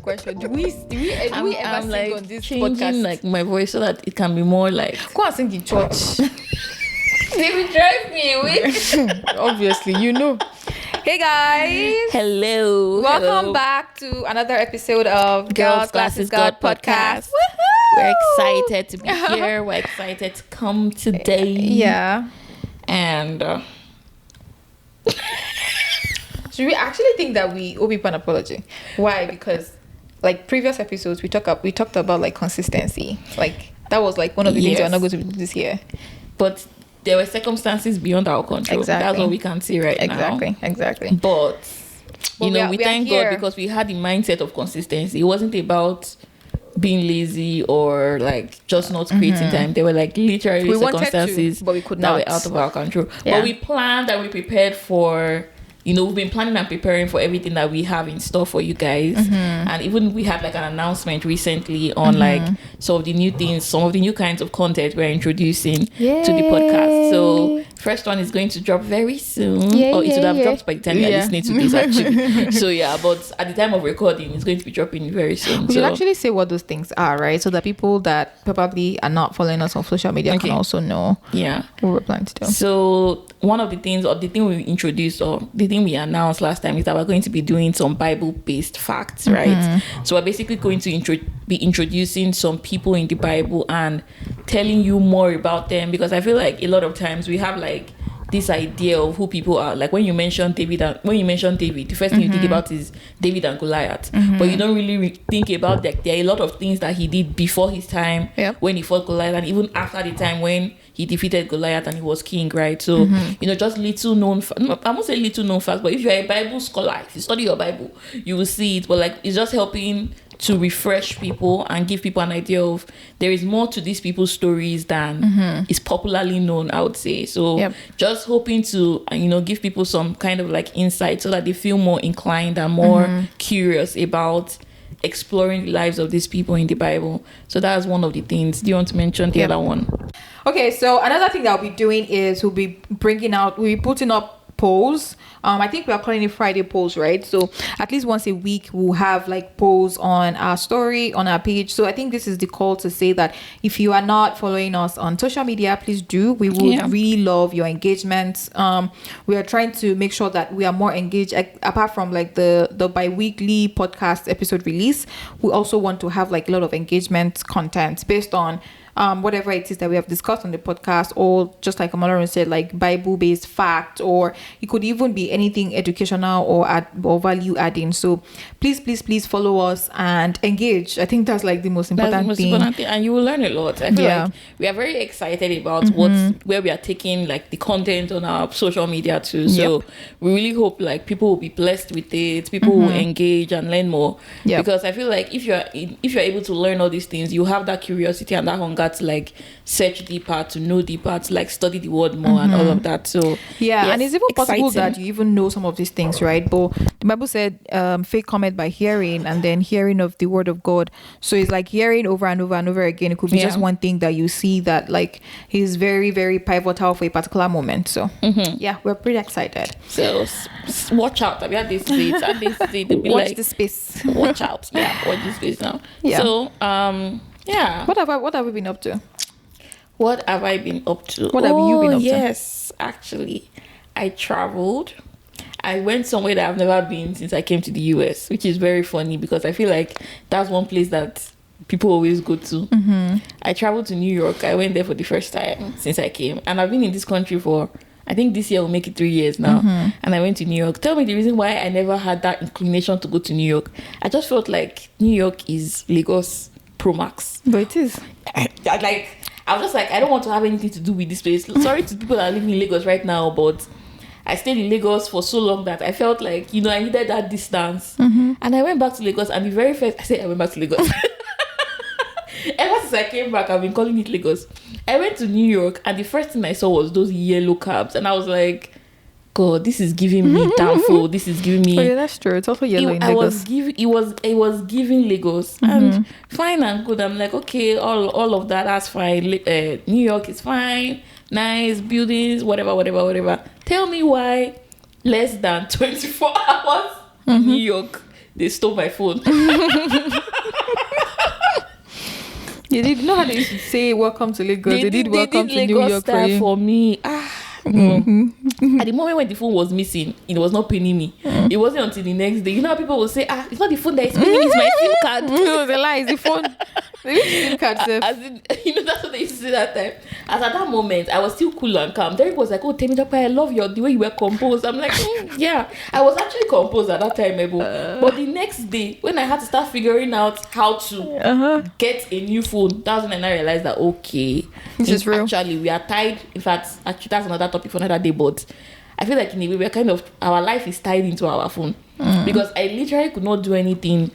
question. Do we ever I'm sing like on this changing podcast? like my voice so that it can be more like. Go and sing in church. They will drive me away. Obviously, you know. Hey guys. Hello. Welcome back to another episode of Girls Glasses God podcast. Woohoo! We're excited to be here. We're excited to come today. Yeah. And Should we actually think that we owe people an apology? Why? Because like previous episodes we talked about like consistency. Like that was like one of the things we're not going to do this year. But there were circumstances beyond our control. Exactly. That's what we can see right now. Exactly. But you know, we we are thank here. God because we had the mindset of consistency. It wasn't about being lazy or like just not creating time. They were like literally We wanted to, circumstances but we could that not. were out of our control. Yeah. But we planned and we prepared for, you know, we've been planning and preparing for everything that we have in store for you guys. And even we had like an announcement recently on like some of the new things, some of the new kinds of content we're introducing to the podcast. So first one is going to drop very soon, or it would have dropped by the time you're listening to this actually. So yeah, but at the time of recording, it's going to be dropping very soon. We So should actually say what those things are, right? So that people that probably are not following us on social media can also know yeah. what we're planning to do. So one of the things, or the thing we introduced, or the thing we announced last time, is that we're going to be doing some Bible-based facts, right? So we're basically going to be introducing some people in the Bible and telling you more about them, because I feel like a lot of times we have like this idea of who people are. Like when you mention David, the first thing you think about is David and Goliath, but you don't really think about that there are a lot of things that he did before his time when he fought Goliath, and even after the time when he defeated Goliath and he was king, right? So you know, just little known I won't say little known facts, but if you're a Bible scholar, if you study your Bible, you will see it. But like, it's just helping to refresh people and give people an idea of there is more to these people's stories than is popularly known, I would say. So just hoping to, you know, give people some kind of like insight so that they feel more inclined and more curious about exploring the lives of these people in the Bible. So that's one of the things. Do you want to mention the other one? Okay, so another thing that I'll be doing is we'll be putting up polls. I think we are calling it Friday polls, right? So at least once a week we'll have like polls on our story, on our page. So I think this is the call to say that if you are not following us on social media, please do. We would really love your engagement. We are trying to make sure that we are more engaged. Apart from like the bi-weekly podcast episode release, we also want to have like a lot of engagement content based on whatever it is that we have discussed on the podcast, or just like Omo-Olorun said, like Bible-based fact, or it could even be anything educational or value adding. So please follow us and engage. I think that's like the most important thing. And you will learn a lot. I feel like we are very excited about where we are taking like the content on our social media too. So we really hope like people will be blessed with it, people will engage and learn more. Because I feel like if you're able to learn all these things, you have that curiosity and that hunger to like search deeper, to know deeper, to like study the word more and all of that. So and it's even possible that you even know some of these things, right? But the Bible said faith cometh by hearing, and then hearing of the word of God. So it's like hearing over and over and over again. It could be just one thing that you see that like is very, very pivotal for a particular moment. So we're pretty excited. So watch out. I mean, this watch the space. Watch out. Watch this space now. So What have we been up to? What have I been up to? What have you been up to? Yes, actually, I traveled. I went somewhere that I've never been since I came to the US, which is very funny because I feel like that's one place that people always go to. I traveled to New York. I went there for the first time since I came, and I've been in this country for, I think this year will make it 3 years now. And I went to New York. Tell me the reason why I never had that inclination to go to New York. I just felt like New York is Lagos Pro Max. But it is. I was just like, I don't want to have anything to do with this place. Sorry to people that are living in Lagos right now, but I stayed in Lagos for so long that I felt like, you know, I needed that distance. And I went back to Lagos, and the very first, I went back to Lagos. Ever since I came back, I've been calling it Lagos. I went to New York, and the first thing I saw was those yellow cabs, and I was like, God, this is giving me downfall. This is giving me. Oh yeah, that's true. It's also yellow in Lagos. It was giving Lagos, and fine and good. I'm like, okay, all of that, that's fine. New York is fine, nice buildings, whatever. Tell me why less than 24 hours in New York they stole my phone. You did know how they used to say welcome to Lagos. They did welcome to New Lagos York style for you. for me. At the moment when the phone was missing, it was not pinning me. It wasn't until the next day. You know how people will say, it's not the phone that is pinning, it's my SIM card. No, the lie is the phone. The SIM card self. As in, that's what they used to say that time. As at that moment, I was still cool and calm. Derek was like, oh, Temitope, I love the way you were composed. I'm like, yeah. I was actually composed at that time, Ebo. But the next day, when I had to start figuring out how to get a new phone, that's when I realized that, okay, this is real. Actually, we are tied. In fact, actually, that's another topic for another day, but I feel like in a way, we're kind of, our life is tied into our phone. Because I literally could not do anything.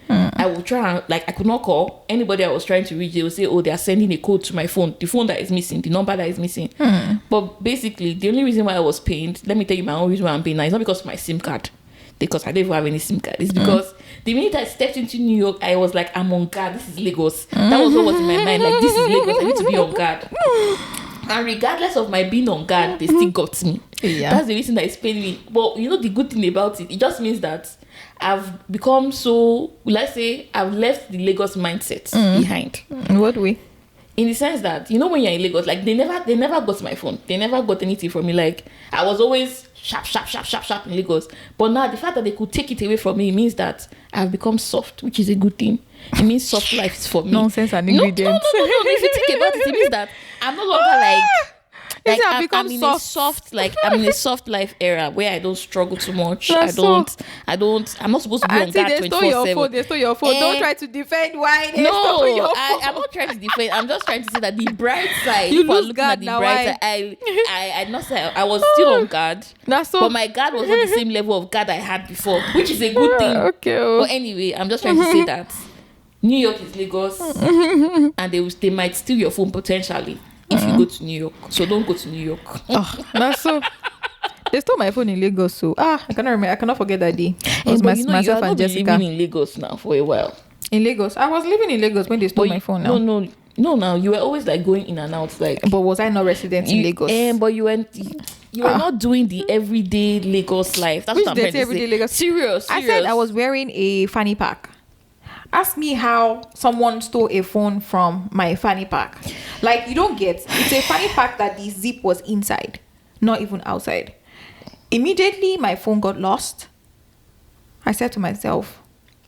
I would try and, like, I could not call anybody I was trying to reach. They would say, oh, they are sending a code to my phone, the phone that is missing, the number that is missing. But basically, the only reason why I was pained, let me tell you my own reason why I'm pained now, it's not because of my SIM card, because I don't even have any SIM card. It's because the minute I stepped into New York, I was like, I'm on guard. This is Lagos. That was what was in my mind. Like, this is Lagos. I need to be on guard. And regardless of my being on guard, they still got me. Yeah. That's the reason that it's paining me. But you know the good thing about it just means that I've become so, let's say, I've left the Lagos mindset behind. In what way? In the sense that, you know, when you're in Lagos, like, they never got my phone. They never got anything from me. Like, I was always sharp in Lagos. But now, the fact that they could take it away from me means that I've become soft, which is a good thing. It means soft life is for me. Nonsense and ingredients. No. If you think about it, it means that I'm no longer like I'm in soft. I'm in a soft life era where I don't struggle too much. I'm not supposed to be on guard 24/7. They stole your phone. Don't try to defend why they stole your phone. I'm not trying to defend. I'm just trying to say that the bright side. You lose looking guard at the now, bright side. I not say I was still on guard. But my guard was not the same level of guard I had before, which is a good thing. Okay. But anyway, I'm just trying to say that New York is Lagos, and they might steal your phone potentially if you go to New York. So don't go to New York. That's so. They stole my phone in Lagos, so I cannot remember. I cannot forget that day. It was myself and Jessica. Been living in Lagos now for a while. In Lagos, I was living in Lagos when they stole my phone. No. Now you were always like going in and out, like. But was I not resident in Lagos? But you were not doing the everyday Lagos life. That's what I'm trying to say. Lagos? Serious. I said I was wearing a fanny pack. Ask me how someone stole a phone from my fanny pack. Like, you don't get. It's a fanny pack that the zip was inside, not even outside. Immediately, my phone got lost. I said to myself,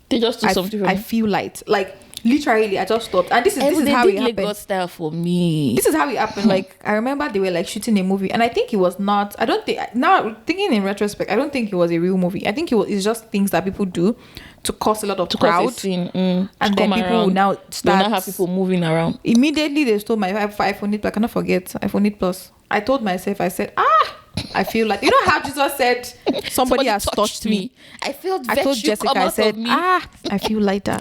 they just do something from I feel light. Like, literally, I just stopped. And this is how it happened. Lagos style for me. This is how it happened. Like, I remember they were like shooting a movie, and I think it was not. I don't think, now thinking in retrospect, I don't think it was a real movie. I think it's just things that people do to cause a lot of crowd, and then people will now start. They now have people moving around. Immediately they stole my iPhone 8. I cannot forget iPhone 8 Plus. I told myself, I said, I feel like, you know how Jesus said, somebody has touched me. I told Jessica, I said, I feel lighter.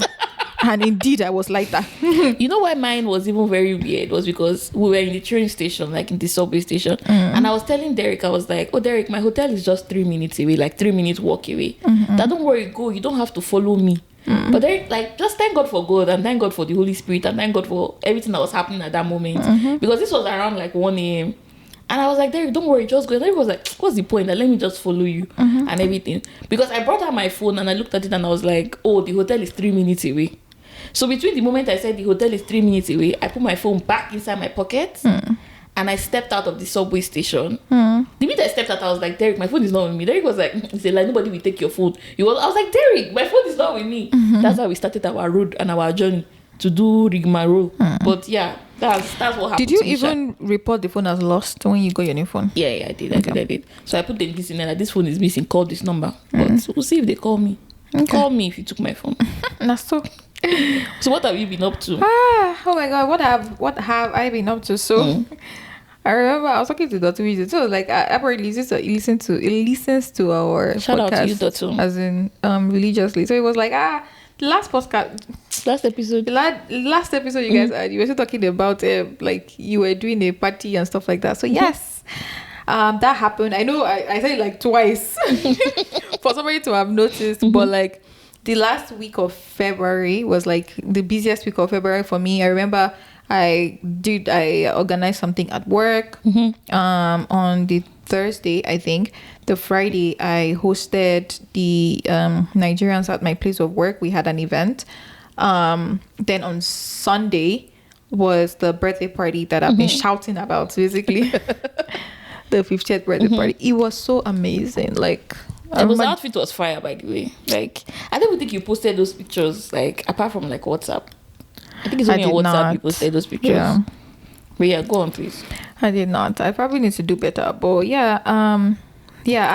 And indeed, I was lighter. You know why mine was even very weird? Was because we were in the train station, like in the subway station. And I was telling Derek, I was like, oh, Derek, my hotel is just 3 minutes away, like 3 minutes walk away. That don't worry, go. You don't have to follow me. But Derek, like, just thank God for God and thank God for the Holy Spirit and thank God for everything that was happening at that moment. Because this was around like 1 a.m. And I was like, Derek, don't worry, just go. And Derek was like, what's the point? Let me just follow you and everything. Because I brought out my phone and I looked at it and I was like, oh, the hotel is 3 minutes away. So between the moment I said the hotel is 3 minutes away, I put my phone back inside my pocket and I stepped out of the subway station. The minute I stepped out, I was like, Derek, my phone is not with me. Derek was like, he said, like, nobody will take your phone. I was like, Derek, my phone is not with me. That's how we started our road and our journey to do rigmarole. But yeah, that's what happened. Did you even report the phone as lost when you got your new phone? Yeah, I did. I did. So I put the list in there, like, this phone is missing, call this number. But we'll see if they call me. Call me if you took my phone. That's so. So what have you been up to? Oh my God, what have I been up to? So I remember I was talking to Dr. Wiz. So like apparently he listens to our shout podcast, out to you, Dr. As in religiously. So it was like the last episode you guys had, you were still talking about like you were doing a party and stuff like that. So yes. That happened. I know I said it like twice for somebody to have noticed, but like the last week of February was like the busiest week of February for me. I remember I organized something at work on the Thursday, I think. The Friday, I hosted the Nigerians at my place of work. We had an event. Then on Sunday was the birthday party that I've been shouting about, basically. The 50th birthday party. It was so amazing. Like, the outfit was fire, by the way. Like, I don't even think you posted those pictures, like, apart from like WhatsApp. I think it's only on WhatsApp you posted those pictures. Yeah. But yeah, go on, please. I did not. I probably need to do better. But yeah, I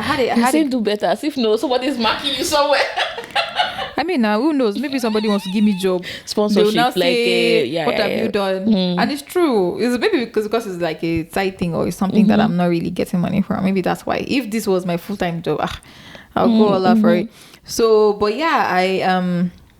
had it. You say do better, as if somebody's marking you somewhere. I mean, who knows? Maybe somebody wants to give me job sponsorship. Now say, yeah, what have you done? And it's true. It's maybe because it's like a side thing or it's something that I'm not really getting money from. Maybe that's why. If this was my full-time job, I'll go all out for it. So, but yeah,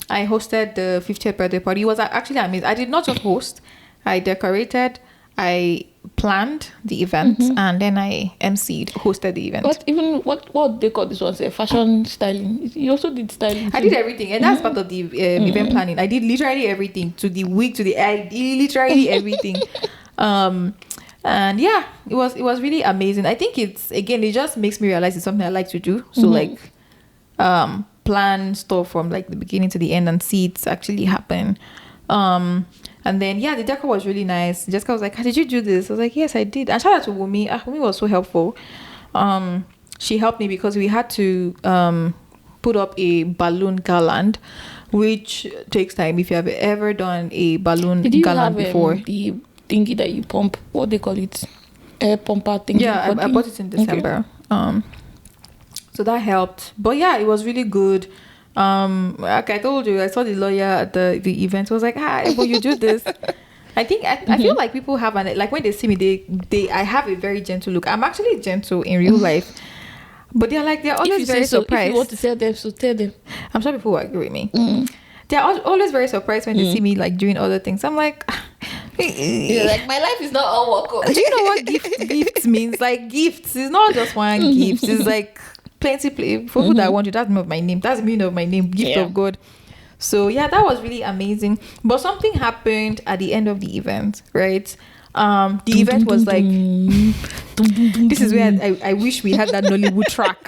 I hosted the 50th birthday party. It was actually amazing. I did not just host. I decorated. I planned the event and then I hosted the event. But even what they call this one, say fashion styling. You also did styling. I did everything, and that's part of the event planning. I did literally everything, to the wig, to the literally everything. And yeah, it was really amazing. I think it just makes me realize it's something I like to do. So like plan stuff from like the beginning to the end and see it actually happen. And then, yeah, the decor was really nice. Jessica was like, how did you do this? I was like, yes, I did. And shout out to Wumi. Wumi was so helpful. She helped me because we had to put up a balloon garland, which takes time. If you have ever done a balloon garland before. The thingy that you pump, what they call it? Air pumper thingy? Yeah, I bought it in December. Okay. So that helped. But yeah, it was really good. Like I told you, I saw the lawyer at the event. I was like, but you do this. I think I feel like people have like when they see me, I have a very gentle look. I'm actually gentle in real life, but they're always very surprised. If you want to tell them, so tell them. I'm sure people will agree with me. They're always very surprised when they see me like doing other things. I'm like, you're like, my life is not all work. Do you know what gifts means? Like gifts is not just one gift. It's like plenty for people that want you. That's the meaning of my name, gift of God. So yeah, that was really amazing. But something happened at the end of the event, right? The event was like, this is where I wish we had that Nollywood track.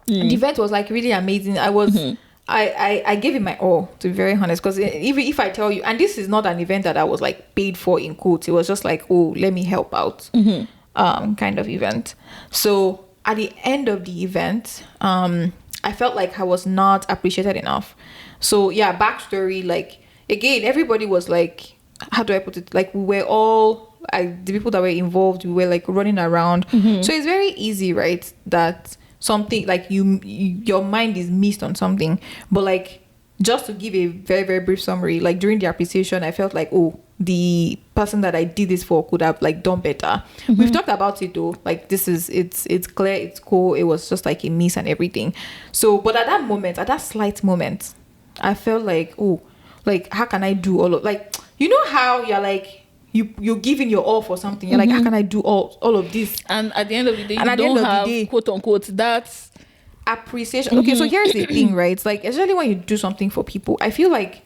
The event was like really amazing. I gave it my all, to be very honest, because even if I tell you, and this is not an event that I was like paid for in quotes, it was just like, oh, let me help out kind of event. So at the end of the event, I felt like I was not appreciated enough. So yeah, backstory, like again, everybody was like, how do I put it? Like we were all, the people that were involved, we were like running around. So it's very easy, right? That something like your mind is missed on something. But like, just to give a very, very brief summary, like during the appreciation, I felt like, oh, the person that I did this for could have like done better. We've talked about it though. Like it's clear, it's cool. It was just like a miss and everything. So, but at that slight moment, I felt like, oh, like how can I do all of, like, you know how you're like, you're giving your all for something. You're like, how can I do all of this? And at the end of the day, you don't have quote unquote that's appreciation. Okay, so here's the thing, right? It's like, especially when you do something for people, I feel like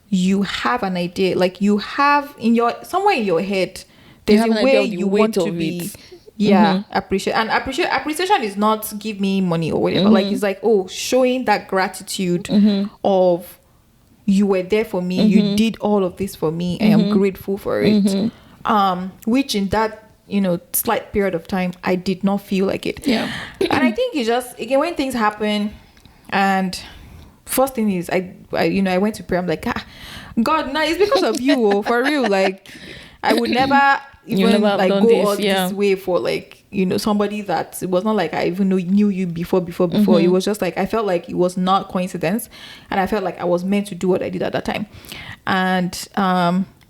you have an idea, like you have somewhere in your head, there's a way you want to be. Appreciation is not give me money or whatever. Like it's like, oh, showing that gratitude of you were there for me, you did all of this for me, I am grateful for it. Which in that slight period of time, I did not feel like it. And I think it's just, again, when things happen, and first thing is I went to pray. I'm like, God, no, it's because of you, for real. Like I would never even like go all this way for like somebody that, it was not like I even knew you before. It was just like I felt like it was not coincidence, and I felt like I was meant to do what I did at that time. And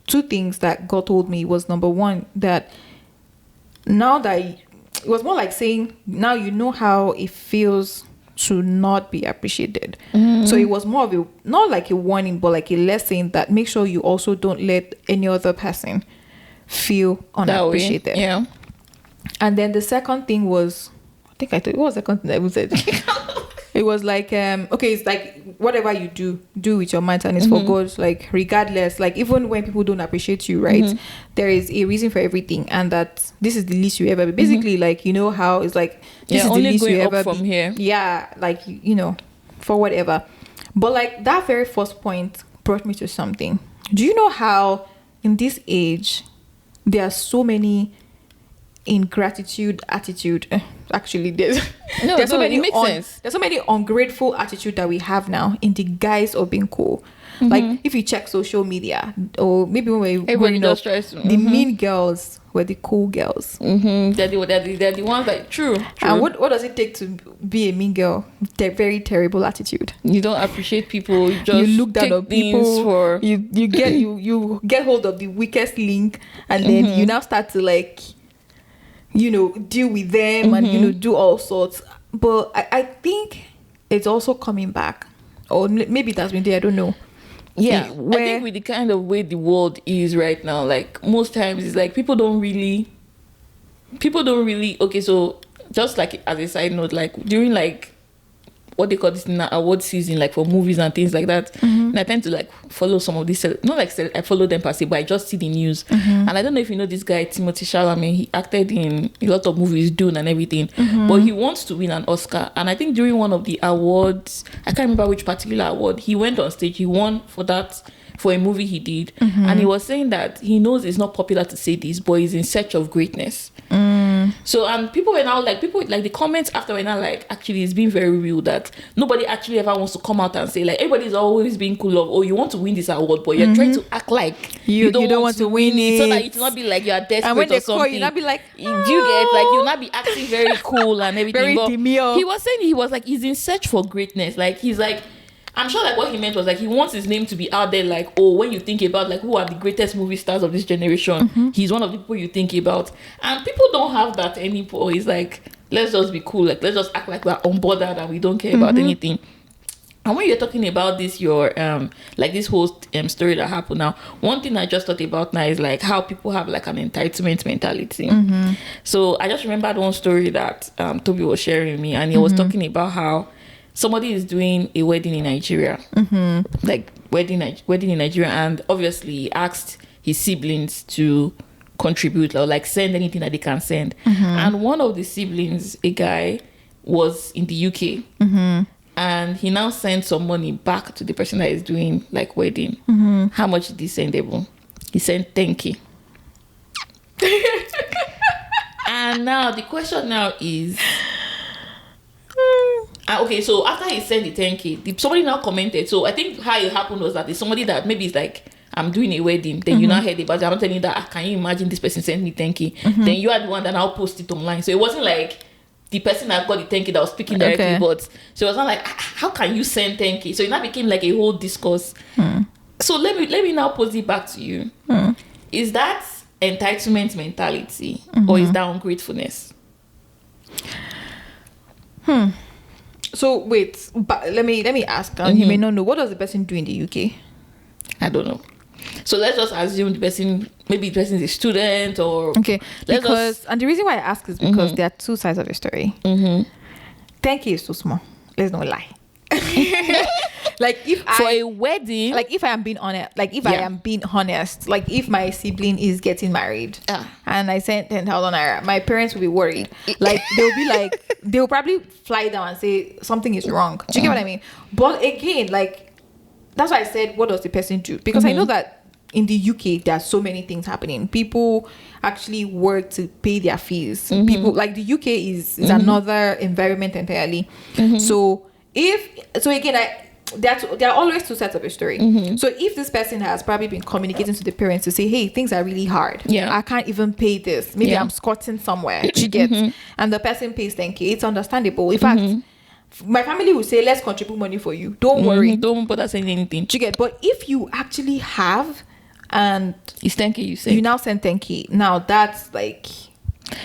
two things that God told me was, number one, that now that it was more like saying, now you know how it feels to not be appreciated. So it was more of a, not like a warning, but like a lesson that make sure you also don't let any other person feel unappreciated. And then the second thing was, I think I told you, what was the second thing I said? It was like, okay, it's like whatever you do with your mind, and it's for God. Like regardless, like even when people don't appreciate you, right? There is a reason for everything, and that this is the least you ever be. Basically, like, you know how it's like this is the least you ever from be. Here. Yeah, like, you know, for whatever. But like that very first point brought me to something. Do you know how in this age there are so many ingratitude attitude? Actually, there's so many. It makes sense. There's so many ungrateful attitude that we have now in the guise of being cool. Like if you check social media, or maybe when we were growing up, the mean girls were the cool girls. They're the ones that true. And what does it take to be a mean girl? Very terrible attitude. You don't appreciate people. You just look down on people. You get hold of the weakest link, and then you now start to, like, you know, deal with them and, you know, do all sorts. But I think it's also coming back, or maybe it has been there. I don't know. Yeah, I think with the kind of way the world is right now, like most times it's like people don't really okay, so just like as a side note, like during like what they call this award season, like for movies and things like that, and I tend to like follow some of these, not like I follow them per se, but I just see the news. And I don't know if you know this guy Timothy Chalamet. He acted in a lot of movies, Dune and everything, but he wants to win an Oscar. And I think during one of the awards, I can't remember which particular award, he went on stage, he won for a movie he did, and he was saying that he knows it's not popular to say this, but he's in search of greatness. So, and people were now like, the comments after were now like, actually it's been very real that nobody actually ever wants to come out and say, like, everybody's always being cool of, oh, you want to win this award, but you're trying to act like you don't want to win it, so that it will not be like you're desperate, and when they or something. Call you, not be like, do you get, like, you'll not be acting very cool and everything. Very but demure. He was saying, he was like, he's in search for greatness. Like, he's like, I'm sure like what he meant was like he wants his name to be out there, like, oh, when you think about like who are the greatest movie stars of this generation, he's one of the people you think about. And people don't have that anymore. It's like, let's just be cool, like let's just act like we're unbothered and we don't care about anything. And when you're talking about this, your like this whole story that happened now, one thing I just thought about now is like how people have like an entitlement mentality. So I just remembered one story that Toby was sharing with me, and he was talking about how somebody is doing a wedding in Nigeria, like wedding in Nigeria, and obviously he asked his siblings to contribute or like send anything that they can send. And one of the siblings, a guy, was in the UK, and he now sent some money back to the person that is doing like wedding. How much did he send, Ebun? He sent 10K. And now the question now is, okay, so after he sent the 10K, somebody now commented. So I think how it happened was that there's somebody that maybe is like, I'm doing a wedding, then you now heard about it. I'm telling you that, can you imagine this person sent me 10K? Then you are the one that now posted it online. So it wasn't like the person that got the 10K that was speaking directly, but so it was not like, how can you send 10K? So it now became like a whole discourse. So let me now pose it back to you. Is that entitlement mentality, or is that ungratefulness? So wait, but let me ask. You may not know, what does the person do in the UK? I don't know. So let's just assume maybe the person is a student, or okay. And the reason why I ask is because there are two sides of the story. 10K is too small. Let's not lie. Like for a wedding, like if I am being honest, like if my sibling is getting married and I sent 10,000 naira, my parents will be worried. Like they'll probably fly down and say something is wrong. Do you get what I mean? But again, like that's why I said, what does the person do? Because I know that in the UK there are so many things happening. People actually work to pay their fees. People, like, the UK is another environment entirely. So again, there are always two sides of a story. So if this person has probably been communicating to the parents to say, hey, things are really hard, I can't even pay this, maybe I'm squatting somewhere, you get, and the person pays 10K, it's understandable. In fact, my family will say, let's contribute money for you, don't worry, don't bother saying anything, you get. But if you actually have, and it's 10K, you now send 10K, now that's like,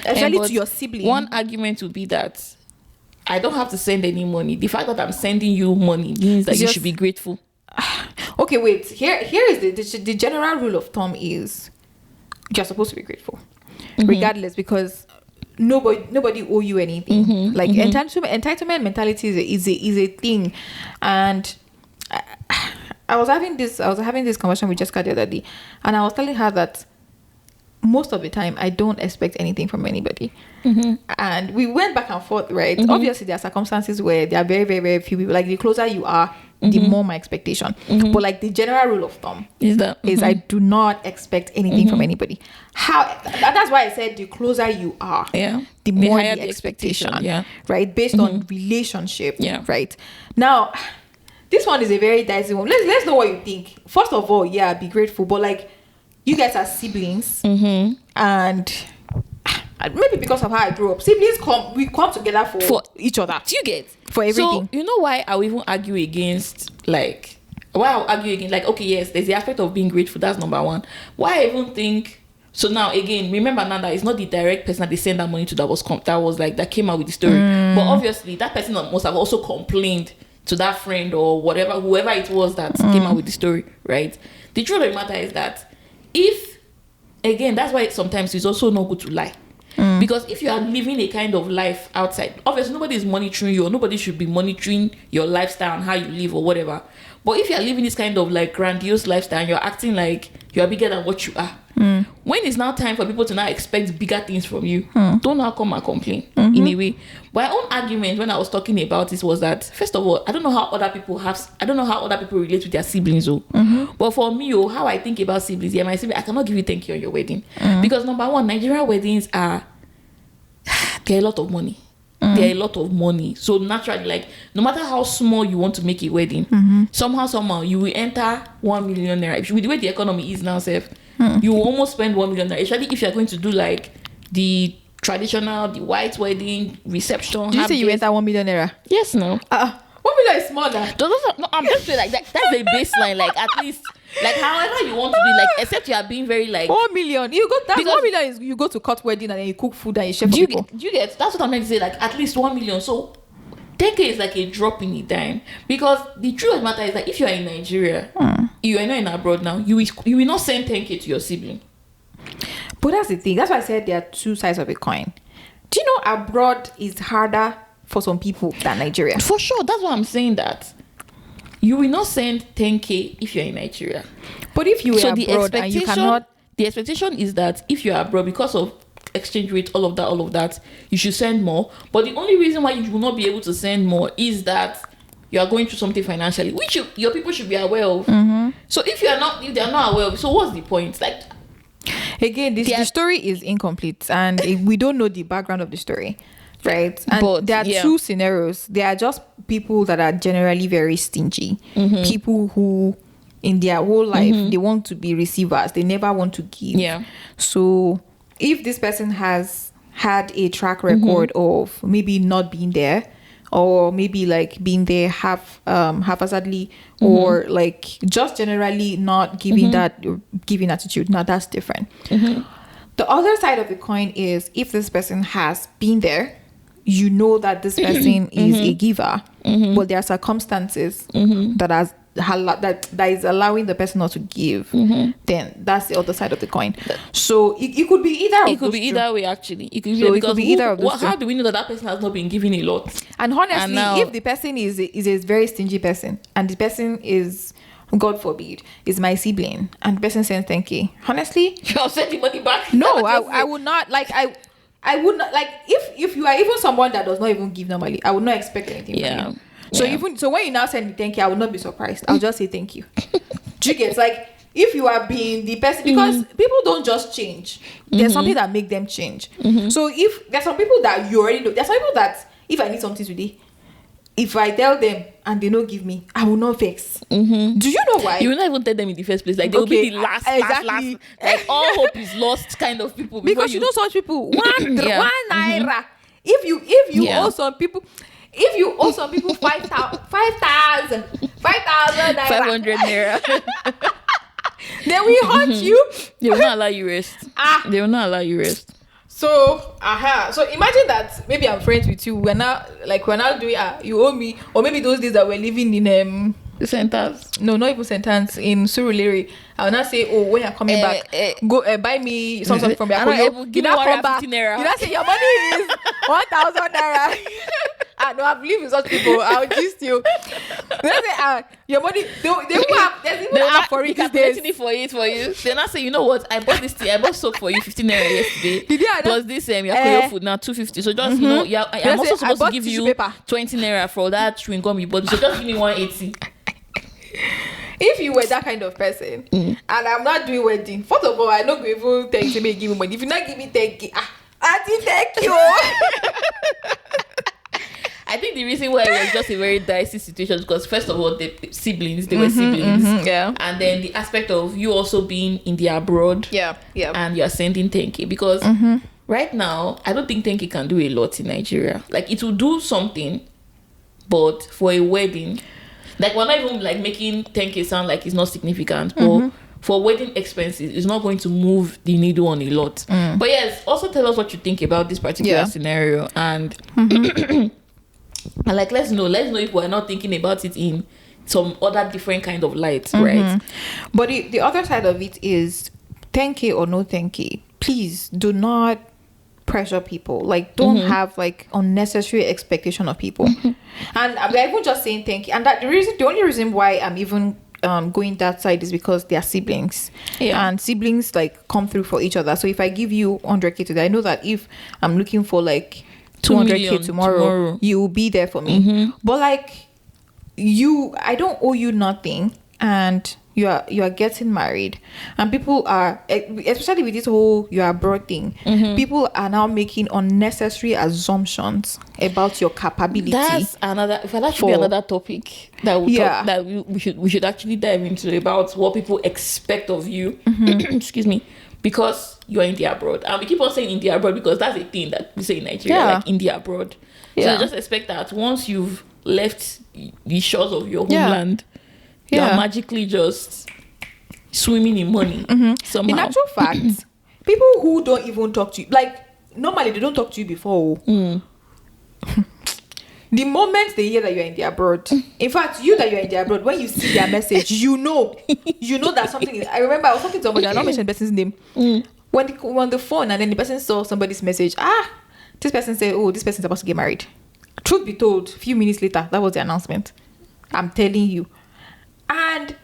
especially to your sibling. One argument would be that I don't have to send any money. The fact that I'm sending you money means that you should be grateful. Okay, wait. Here is the general rule of thumb is you're supposed to be grateful, regardless. Because nobody owe you anything. Like entitlement mentality is a thing. And I was having this conversation with Jessica the other day, and I was telling her that most of the time I don't expect anything from anybody. And we went back and forth, right? Obviously there are circumstances where there are very, very, very few people. Like the closer you are, the more my expectation. But like the general rule of thumb is I do not expect anything from anybody. That's why I said the closer you are, the more the expectation, right? Based on relationship, right? Now, this one is a very dicey one. Let's know what you think. First of all, be grateful, but like you guys are siblings, and maybe because of how I grew up, siblings come together for each other. Do you get for everything? So you know why I will even argue against like okay, yes, there's the aspect of being grateful. That's number one. Why I even think so now again, remember now that it's not the direct person that they send that money to that came out with the story, but obviously that person must have also complained to that friend or whoever it was that came out with the story, right? The truth of the matter is that that's why sometimes it's also not good to lie. Because if you are living a kind of life outside, obviously nobody is monitoring you, or nobody should be monitoring your lifestyle and how you live or whatever. But if you are living this kind of like grandiose lifestyle and you're acting like you are bigger than what you are, when it's now time for people to now expect bigger things from you, don't now come and complain in a way. My own argument when I was talking about this was that, first of all, I don't know how other people relate with their siblings. But for me, how I think about siblings, my sibling, I cannot give you thank you on your wedding. Because number one, Nigerian weddings they're a lot of money. They're a lot of money. So naturally, like, no matter how small you want to make a wedding, somehow you will enter 1 million naira. With the way the economy is now, you will almost spend 1 million naira. Especially if you're going to do like the traditional, the white wedding reception. Did you say you enter 1 million naira? Yes, no. 1 million is small now. No, I'm just saying like that's the baseline. Like at least, like however you want to be, like except you are being very like 1 million. You go. That's 1 million is you go to cut wedding and then you cook food and you share for people. Do you get? That's what I'm trying to say. Like at least 1 million. So 10K is like a drop in the dime, because the truth of the matter is that if you are in Nigeria, you are not in abroad now, you will not send 10K to your sibling. But that's the thing. That's why I said there are two sides of a coin. Do you know abroad is harder for some people than Nigeria? For sure. That's why I'm saying that you will not send 10K if you're in Nigeria. But if you are abroad and you cannot, the expectation is that if you're abroad, because of exchange rate, all of that, you should send more. But the only reason why you will not be able to send more is that you are going through something financially, which your people should be aware of. So if they are not aware of, so what's the point? Like, again, the story is incomplete, and we don't know the background of the story, right? And but, there are two scenarios. There are just people that are generally very stingy, people who in their whole life they want to be receivers, they never want to give. So if this person has had a track record of maybe not being there, or maybe like being there haphazardly, or like just generally not giving that giving attitude, now that's different. The other side of the coin is if this person has been there, you know that this person is a giver, but there are circumstances that is allowing the person not to give, then that's the other side of the coin. So it could be either. It could be either way, actually. It could be, so it could be either of those two. How do we know that person has not been given a lot? And honestly, if the person is a very stingy person, and the person is, God forbid, is my sibling, and the person sends 10K, honestly, I'll send the money back. No, I would not. Like I would not, like, if you are even someone that does not even give normally, I would not expect anything from you. So when you now send me 10K, I would not be surprised. I'll just say thank you. Do you get? Like, if you are being the person, because people don't just change. There's something that make them change. So if there's some people that you already know, there's some people that if I need something today, if I tell them and they don't give me, I will not vex. Do you know why? You will not even tell them in the first place. Like, they will be the last. Like, all hope is lost kind of people. Because you know such people, one naira. If you owe some people, 5,000 naira, 500 naira, then we haunt you. They will not allow you rest. They will not allow you rest. So imagine that maybe I'm friends with you. We're now doing you owe me, or maybe those days that we're living in The sentence. No, not even sentence. In Surulere, I will not say, oh, when you're coming back, go buy me something from your Give me 150 naira. You not say your money is 1,000 naira. No, I believe in such people. I'll gist you. They say, your money, they will have, there's even an app for it these days. It for you. They not say, you know what, I bought this thing, I bought soap for you 15 naira yesterday. Plus this your food now 250. So just, you know, I'm also supposed to give you 20 naira for that chewing gum you bought. So just give me 180. If you were that kind of person, and I'm not doing wedding, first of all, I don't even thank you, give me money. If you not give me thank you, I didn't thank you. I think the reason why it was just a very dicey situation because first of all, the siblings, they were siblings. Yeah. And then the aspect of you also being in the abroad. Yeah. And you're sending 10K because right now, I don't think 10K can do a lot in Nigeria. Like it will do something, but for a wedding, like we're not even like making 10K sound like it's not significant, but for wedding expenses, it's not going to move the needle on a lot. But yes, also tell us what you think about this particular scenario and and like let's know if we're not thinking about it in some other different kind of light, right? But the other side of it is 10K or no 10K, please do not pressure people. Like don't have like unnecessary expectation of people. And I'm even just saying 10K, and that the only reason why I'm even going that side is because they are siblings, and siblings like come through for each other. So if I give you 100K today, I know that if I'm looking for like 200K tomorrow, you will be there for me. But like I don't owe you nothing, and you are getting married, and people are, especially with this whole you are abroad thing, people are now making unnecessary assumptions about your capability. That's another. If that should be another topic that we should actually dive into about what people expect of you. Excuse me. Because you're in the abroad. And we keep on saying in the abroad because that's a thing that we say in Nigeria, like in the abroad. So just expect that once you've left the shores of your homeland, you're magically just swimming in money somehow. In actual fact, people who don't even talk to you, like normally they don't talk to you before. The moment they hear that you're in the abroad, in fact, you that you're in the abroad, when you see their message, you know that something is. I remember I was talking to somebody, I don't mention the person's name. When they on the phone and then the person saw somebody's message, this person said, oh, this person's about to get married. Truth be told, a few minutes later, that was the announcement. I'm telling you. And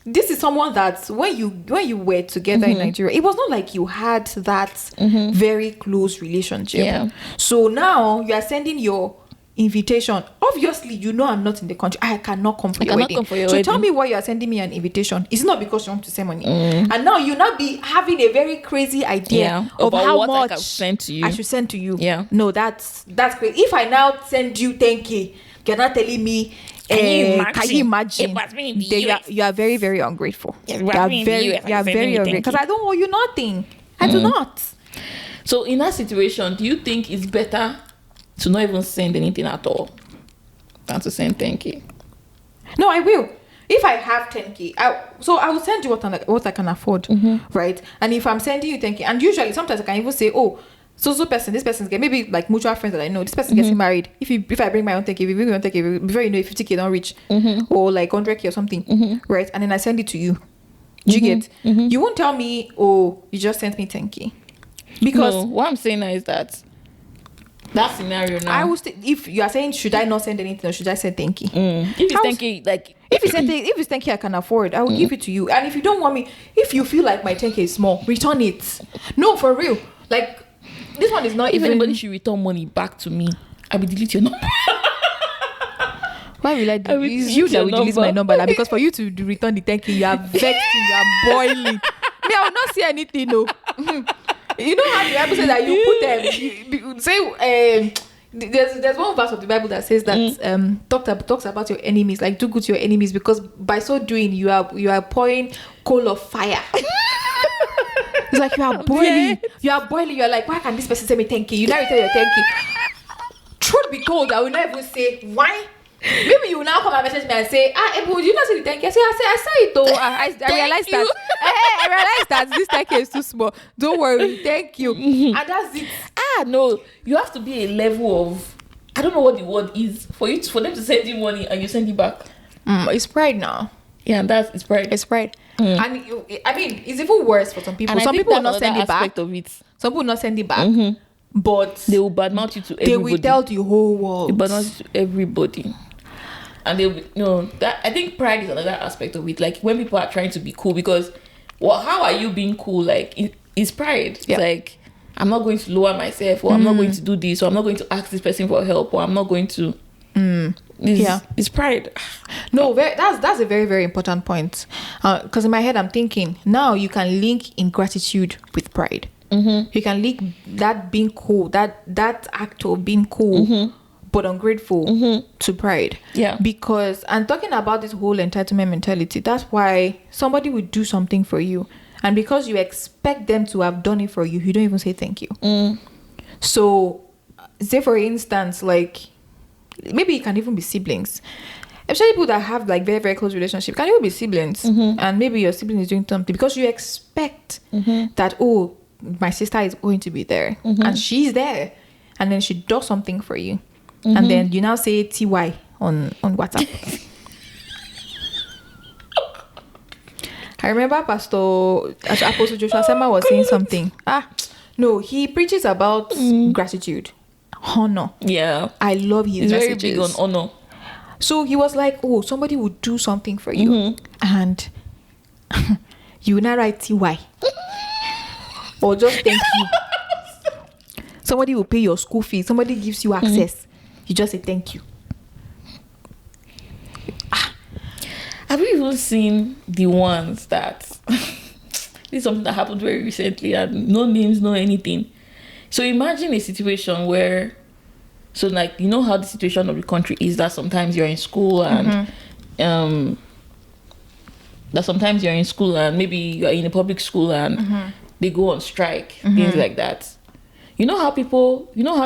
this is someone that when you were together in Nigeria, it was not like you had that very close relationship. So now you are sending your invitation. Obviously, I'm not in the country. I cannot come for your wedding. So tell me why you are sending me an invitation. It's not because you want to send money. And now you not be having a very crazy idea of how much I should send to you. No, that's crazy. If I now send you 10K, you're not telling me. Can you imagine? You are very, very ungrateful. You are very ungrateful because I don't owe you nothing. I do not. So in that situation, do you think it's better to not even send anything at all than to send 10K? No, I will. If I have 10K, I will send you what I can afford, right? And if I'm sending you 10K, and usually sometimes I can even say, oh, so person, this person's getting, maybe like mutual friends that I know, this person getting married. If I bring my own 10K, if you bring your own 10K, before you know, 50K don't reach, or like 100K or something, right? And then I send it to you. Do you get? You won't tell me, oh, you just sent me 10K. Because what I'm saying now is that scenario now, I will if you are saying should I not send anything or should I send 10K? If it's 10K, like if it's 10K I can afford, I will give it to you. And if you don't want me, if you feel like my 10K is small, return it. No, for real. Like this one is not if even. Anybody should return money back to me, I will delete your number. Why will I do? It's you that will delete my number now, because for you to return the 10K, you are vexed, you are boiling. Me, I will not say anything, no. You know how the Bible says that you put them. There's one verse of the Bible that says that talks about your enemies, like do good to your enemies, because by so doing you are pouring coal of fire. It's like you are boiling. You are boiling. You are like, why can this person send me 10K? You now return your 10K. Truth be told, I will not even say why. Maybe you will now come and message me and say, Ebun, did you not see the 10K? I saw it though. I realized that. I realized that this 10K is too small. Don't worry, thank you. And that's it. No, you have to be a level of, I don't know what the word is for them to send you money and you send it back. It's pride now. Yeah, it's pride. It's pride. And I mean, it's even worse for some people. And I Some think people will that's not send another it back. aspect of it. Some people will not send it back. But They will badmouth you to everybody. they will tell the whole world. They badmouth you to everybody. And they'll be, that I think pride is another aspect of it. Like when people are trying to be cool, because how are you being cool? Like it's pride. It's like, I'm not going to lower myself, or I'm not going to do this, or I'm not going to ask this person for help, or I'm not going to. It's pride. No, that's a very, very important point. Because in my head, I'm thinking now you can link ingratitude with pride. You can link that being cool, that act of being cool, but ungrateful to pride. Yeah. Because I'm talking about this whole entitlement mentality. That's why somebody will do something for you, and because you expect them to have done it for you, you don't even say thank you. So, say for instance, like maybe it can even be siblings. Especially people that have like very, very close relationship, can even be siblings, and maybe your sibling is doing something because you expect that, oh, my sister is going to be there, and she's there, and then she does something for you, and then you now say TY on WhatsApp. I remember Apostle Joshua Sema was saying something. No, he preaches about gratitude, honor. Yeah, I love his He's messages. very big on honor. So he was like, oh, somebody would do something for you, and you will not write TY or just thank you. Somebody will pay your school fees. Somebody gives you access. You just say thank you. Have you even seen the ones that this is something that happened very recently, and no names, no anything. So imagine a situation where, so like, you know how the situation of the country is, that sometimes you're in school and maybe you're in a public school and they go on strike, things like that. You know how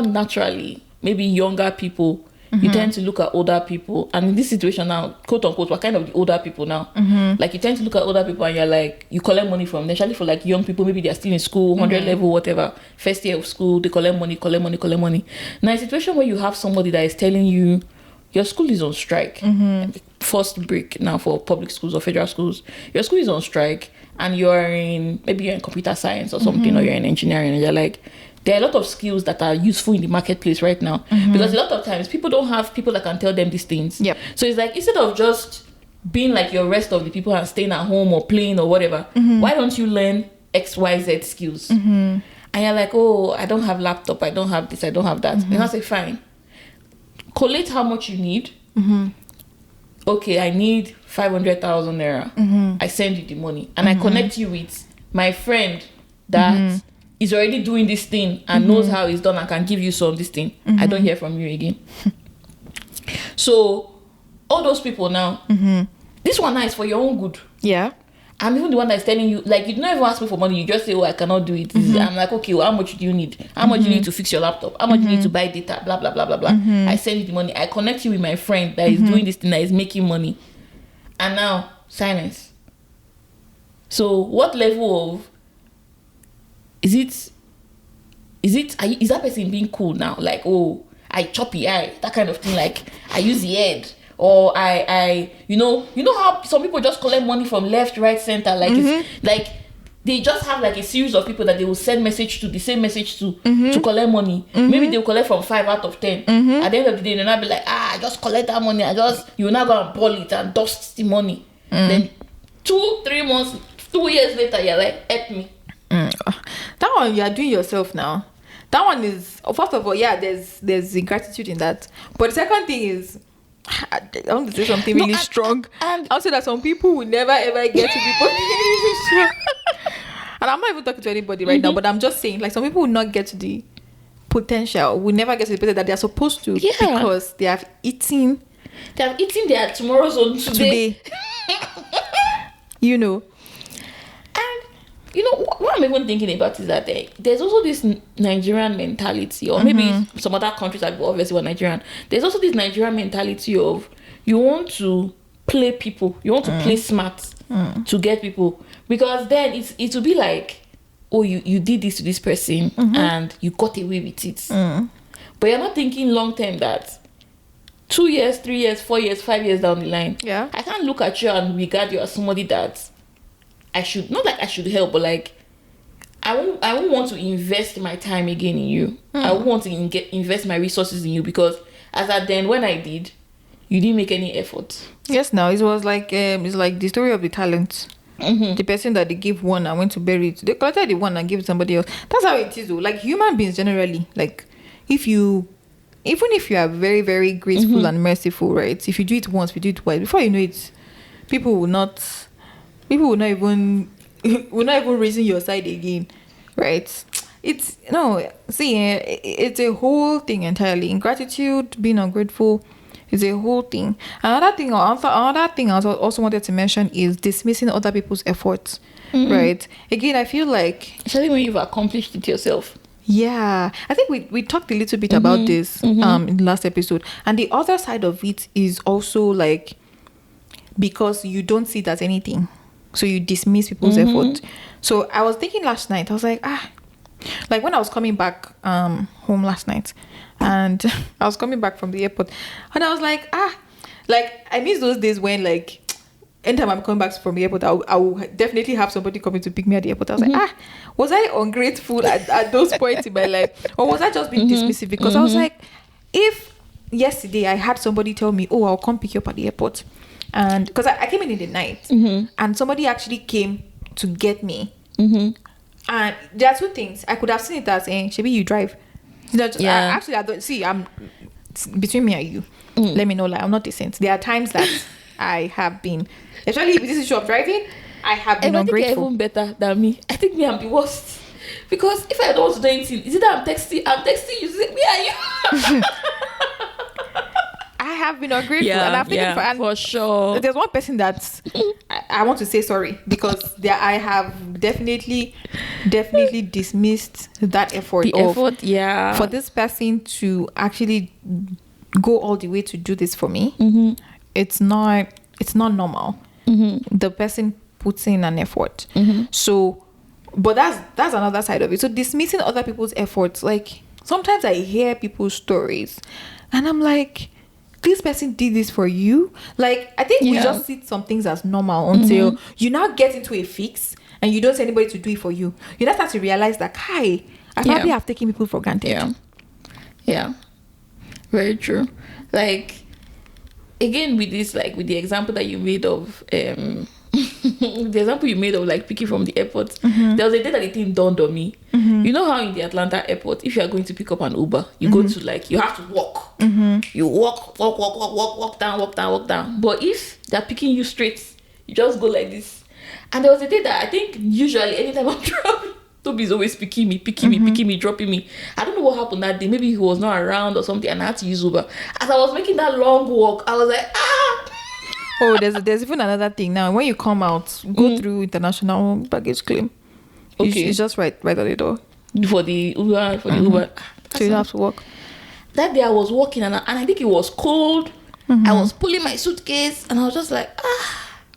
naturally maybe younger people, you tend to look at older people, and in this situation now, quote unquote, we're kind of the older people now. Like you tend to look at older people and you're like, you collect money from them. Especially for like young people, maybe they're still in school, 100 level, whatever, first year of school, they collect money. Now, a situation where you have somebody that is telling you your school is on strike, first break now for public schools or federal schools, your school is on strike, and you're in computer science or something, or you're in engineering, and you're like, there are a lot of skills that are useful in the marketplace right now, because a lot of times people don't have people that can tell them these things. Yep. So it's like, instead of just being like your rest of the people and staying at home or playing or whatever, why don't you learn XYZ skills? And you're like, oh, I don't have laptop, I don't have this, I don't have that. And I say, fine, collate how much you need. Okay, I need 500,000 naira. I send you the money, and I connect you with my friend that is already doing this thing and knows how it's done and can give you some this thing. I don't hear from you again. So all those people now, this one now is for your own good. Yeah. I'm even the one that's telling you, like, you don't even ask me for money, you just say, oh, I cannot do it. I'm like, okay, well, how much do you need? How much do you need to fix your laptop? How much do you need to buy data? Blah, blah, blah, blah, blah. I send you the money. I connect you with my friend that is doing this thing, that is making money. And now, silence. So what level of, is that person being cool now? Like, oh, I chop the eye, that kind of thing. Like, I use the head, or I you know how some people just collect money from left, right, center. Like, it's like they just have like a series of people that they will send message to, the same message to collect money. Maybe they'll collect from 5 out of 10. At the end of the day, they'll not be like, I just collect that money. You will not go and ball it and dust the money. Then 2-3 months, 2 years later, you're like, help me. That one you are doing yourself now. That one is, first of all, yeah, there's ingratitude in that. But the second thing is, I want to say something really strong. And I'll say that some people will never ever get to be and I'm not even talking to anybody right now, but I'm just saying, like, some people will not get to the potential, will never get to the potential that they are supposed to, because they have eaten their tomorrow's own today. You know. You know, what I'm even thinking about is that there's also this Nigerian mentality, or maybe some other countries that obviously were Nigerian. There's also this Nigerian mentality of, you want to play people, you want to play smart to get people, because then it will be like, oh, you did this to this person and you got away with it. But you're not thinking long term that 2 years, 3 years, 4 years, 5 years down the line, Yeah. I can't look at you and regard you as somebody that I should, not like I should help, but like I won't want to invest my time again in you. I won't want to invest my resources in you, because as at then, when I did, you didn't make any effort. Yes, now it was like it's like the story of the talent. The person that they give one and went to bury it, they collected the one and gave it somebody else. That's how it is though. Like human beings generally, like even if you are very, very graceful and merciful, right? If you do it once, if you do it twice, before you know it, people will not even raising your side again, right? It's it's a whole thing entirely. Ingratitude, being ungrateful, is a whole thing. Another thing I also wanted to mention is dismissing other people's efforts, right? Again, I feel like, especially when you've accomplished it yourself. Yeah, I think we talked a little bit about this in the last episode, and the other side of it is also like, because you don't see it as anything, so you dismiss people's effort. So I was thinking last night, I was like, like when I was coming back home last night, and I was coming back from the airport, and I was like, like I miss those days when like anytime I'm coming back from the airport, I will definitely have somebody coming to pick me at the airport. I was like, was I ungrateful at those points in my life, or was I just being dismissive? Because I was like, if yesterday I had somebody tell me, oh, I'll come pick you up at the airport, and because I came in the night, and somebody actually came to get me, and there are two things. I could have seen it as saying, Shebi, you drive. Actually, I don't see. I'm between me and you. Let me know, like I'm not decent. There are times that I have been, especially if this is shop driving, I have been ungrateful. I think you're even better than me. I think me, I'm the worst, because if I don't want to do anything, is it that I'm texting you, me and you. I have been ungrateful, and I've taken for sure. There's one person that I want to say sorry, because I have definitely dismissed that effort. For this person to actually go all the way to do this for me. It's not normal. The person puts in an effort. So, but that's another side of it. So dismissing other people's efforts, like sometimes I hear people's stories and I'm like, this person did this for you. Like, I think we just see some things as normal until you now get into a fix and you don't see anybody to do it for you. You now start to realize that, I probably have taken people for granted. Yeah. Very true. Like, again, with this, like with the example that you made of the example you made of like picking from the airport, there was a day that the thing dawned on me. You know how in the Atlanta airport, if you are going to pick up an Uber, you go to like, you have to walk. You walk down. But if they're picking you straight, you just go like this. And there was a day that I think usually anytime I'm traveling, Toby's always picking me, dropping me. I don't know what happened that day. Maybe he was not around or something, and I had to use Uber. As I was making that long walk, I was like, Oh, there's even another thing now. When you come out, go through international baggage claim. Okay, it's just right at the door for the Uber. So you don't have to walk. That day I was walking and I think it was cold. I was pulling my suitcase and I was just like,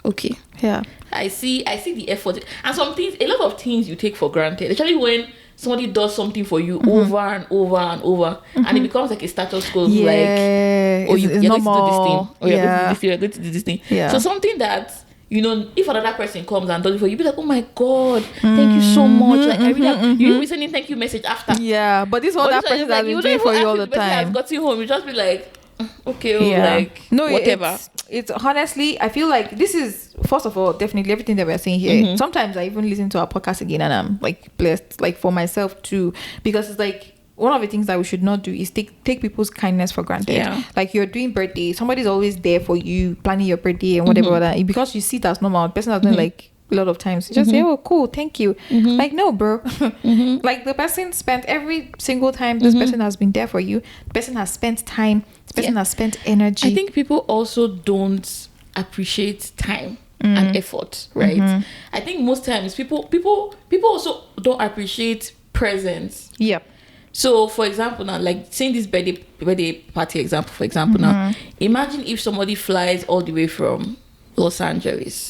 okay. Yeah. I see the effort. And some things, a lot of things you take for granted, especially when somebody does something for you over and over and over, and it becomes like a status quo. Like, oh, you're going to do this thing. Oh, you're going to do this thing. Yeah. So something that, you know, if another person comes and does it for you, you'll be like, oh my God, thank you so much. Like, I really you'll be sending thank you message after. Yeah, but this other person has been doing for you all the time. I've got you home, you just be like, okay, like, no, whatever. It's honestly, I feel like this is, first of all, definitely everything that we're saying here. Sometimes I even listen to our podcast again and I'm like blessed, like for myself too, because it's like one of the things that we should not do is take people's kindness for granted. Yeah. Like you're doing birthday, somebody's always there for you, planning your birthday and whatever that, because you see it as normal. The person has been like a lot of times you just say, oh cool, thank you. Like, no, bro. Like the person spent every single time this person has been there for you, the person has spent time, this person has spent energy. I think people also don't appreciate time and effort, right? I think most times people also don't appreciate presence. Yep. So for example now, like saying this birthday party example, for example now, imagine if somebody flies all the way from Los Angeles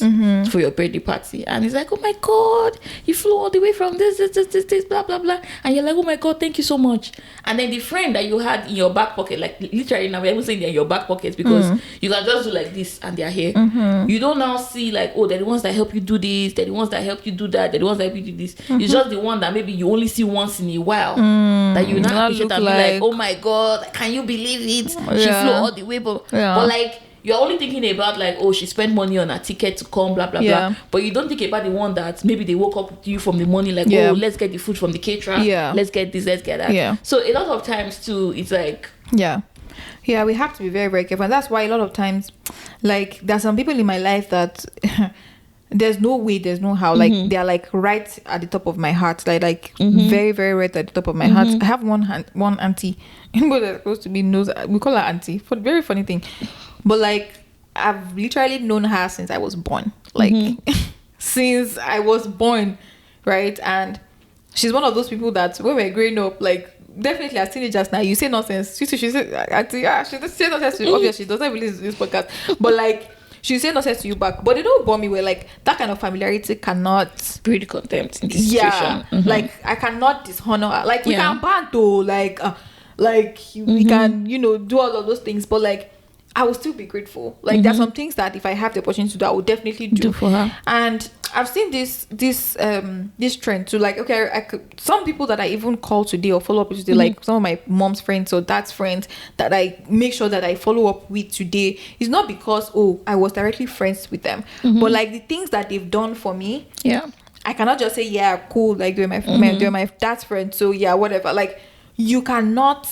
for your birthday party, and he's like, oh my god, you flew all the way from this, blah blah blah, and you're like, oh my god, thank you so much. And then the friend that you had in your back pocket, like literally now we're even saying they're in your back pocket because you can just do like this and they're here. You don't now see like, oh, they're the ones that help you do this, they're the ones that help you do that, they're the ones that help you do this. It's just the one that maybe you only see once in a while that you now appreciate and be like, oh my god, can you believe it? She flew all the way, but like, you're only thinking about like, oh, she spent money on a ticket to come, blah blah blah. But you don't think about the one that maybe they woke up with you from the morning, like, oh, let's get the food from the caterer. Let's get this, let's get that. So a lot of times too, it's like we have to be very, very careful. And that's why a lot of times, like, there's some people in my life that there's no way, there's no how. Like, they're like right at the top of my heart. Like very, very right at the top of my heart. I have one auntie, but that's supposed to be knows. We call her auntie for the very funny thing. But like, I've literally known her since I was born. Like, since I was born, right? And she's one of those people that when we're growing up, like, definitely as teenagers now, you say nonsense. She said, auntie, she doesn't say nonsense to you. Obviously, she doesn't really listen to this podcast. But like, she say nonsense to you back. But they don't bore me where like that kind of familiarity cannot breed contempt in this situation. Like, I cannot dishonor her. Like, we can banter, like we can, do all of those things. But like, I will still be grateful. Like, there's some things that if I have the opportunity to do, I will definitely do for her. And I've seen this trend to like, okay, some people that I even call today or follow up with today, like some of my mom's friends or dad's friends that I make sure that I follow up with today, is not because, oh, I was directly friends with them, but like the things that they've done for me. I cannot just say, yeah, cool, like they're my dad's friend, so yeah, whatever. Like, you cannot,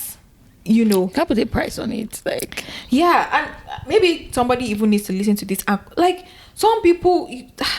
can't put a price on it. Like, and maybe somebody even needs to listen to this. Like, some people,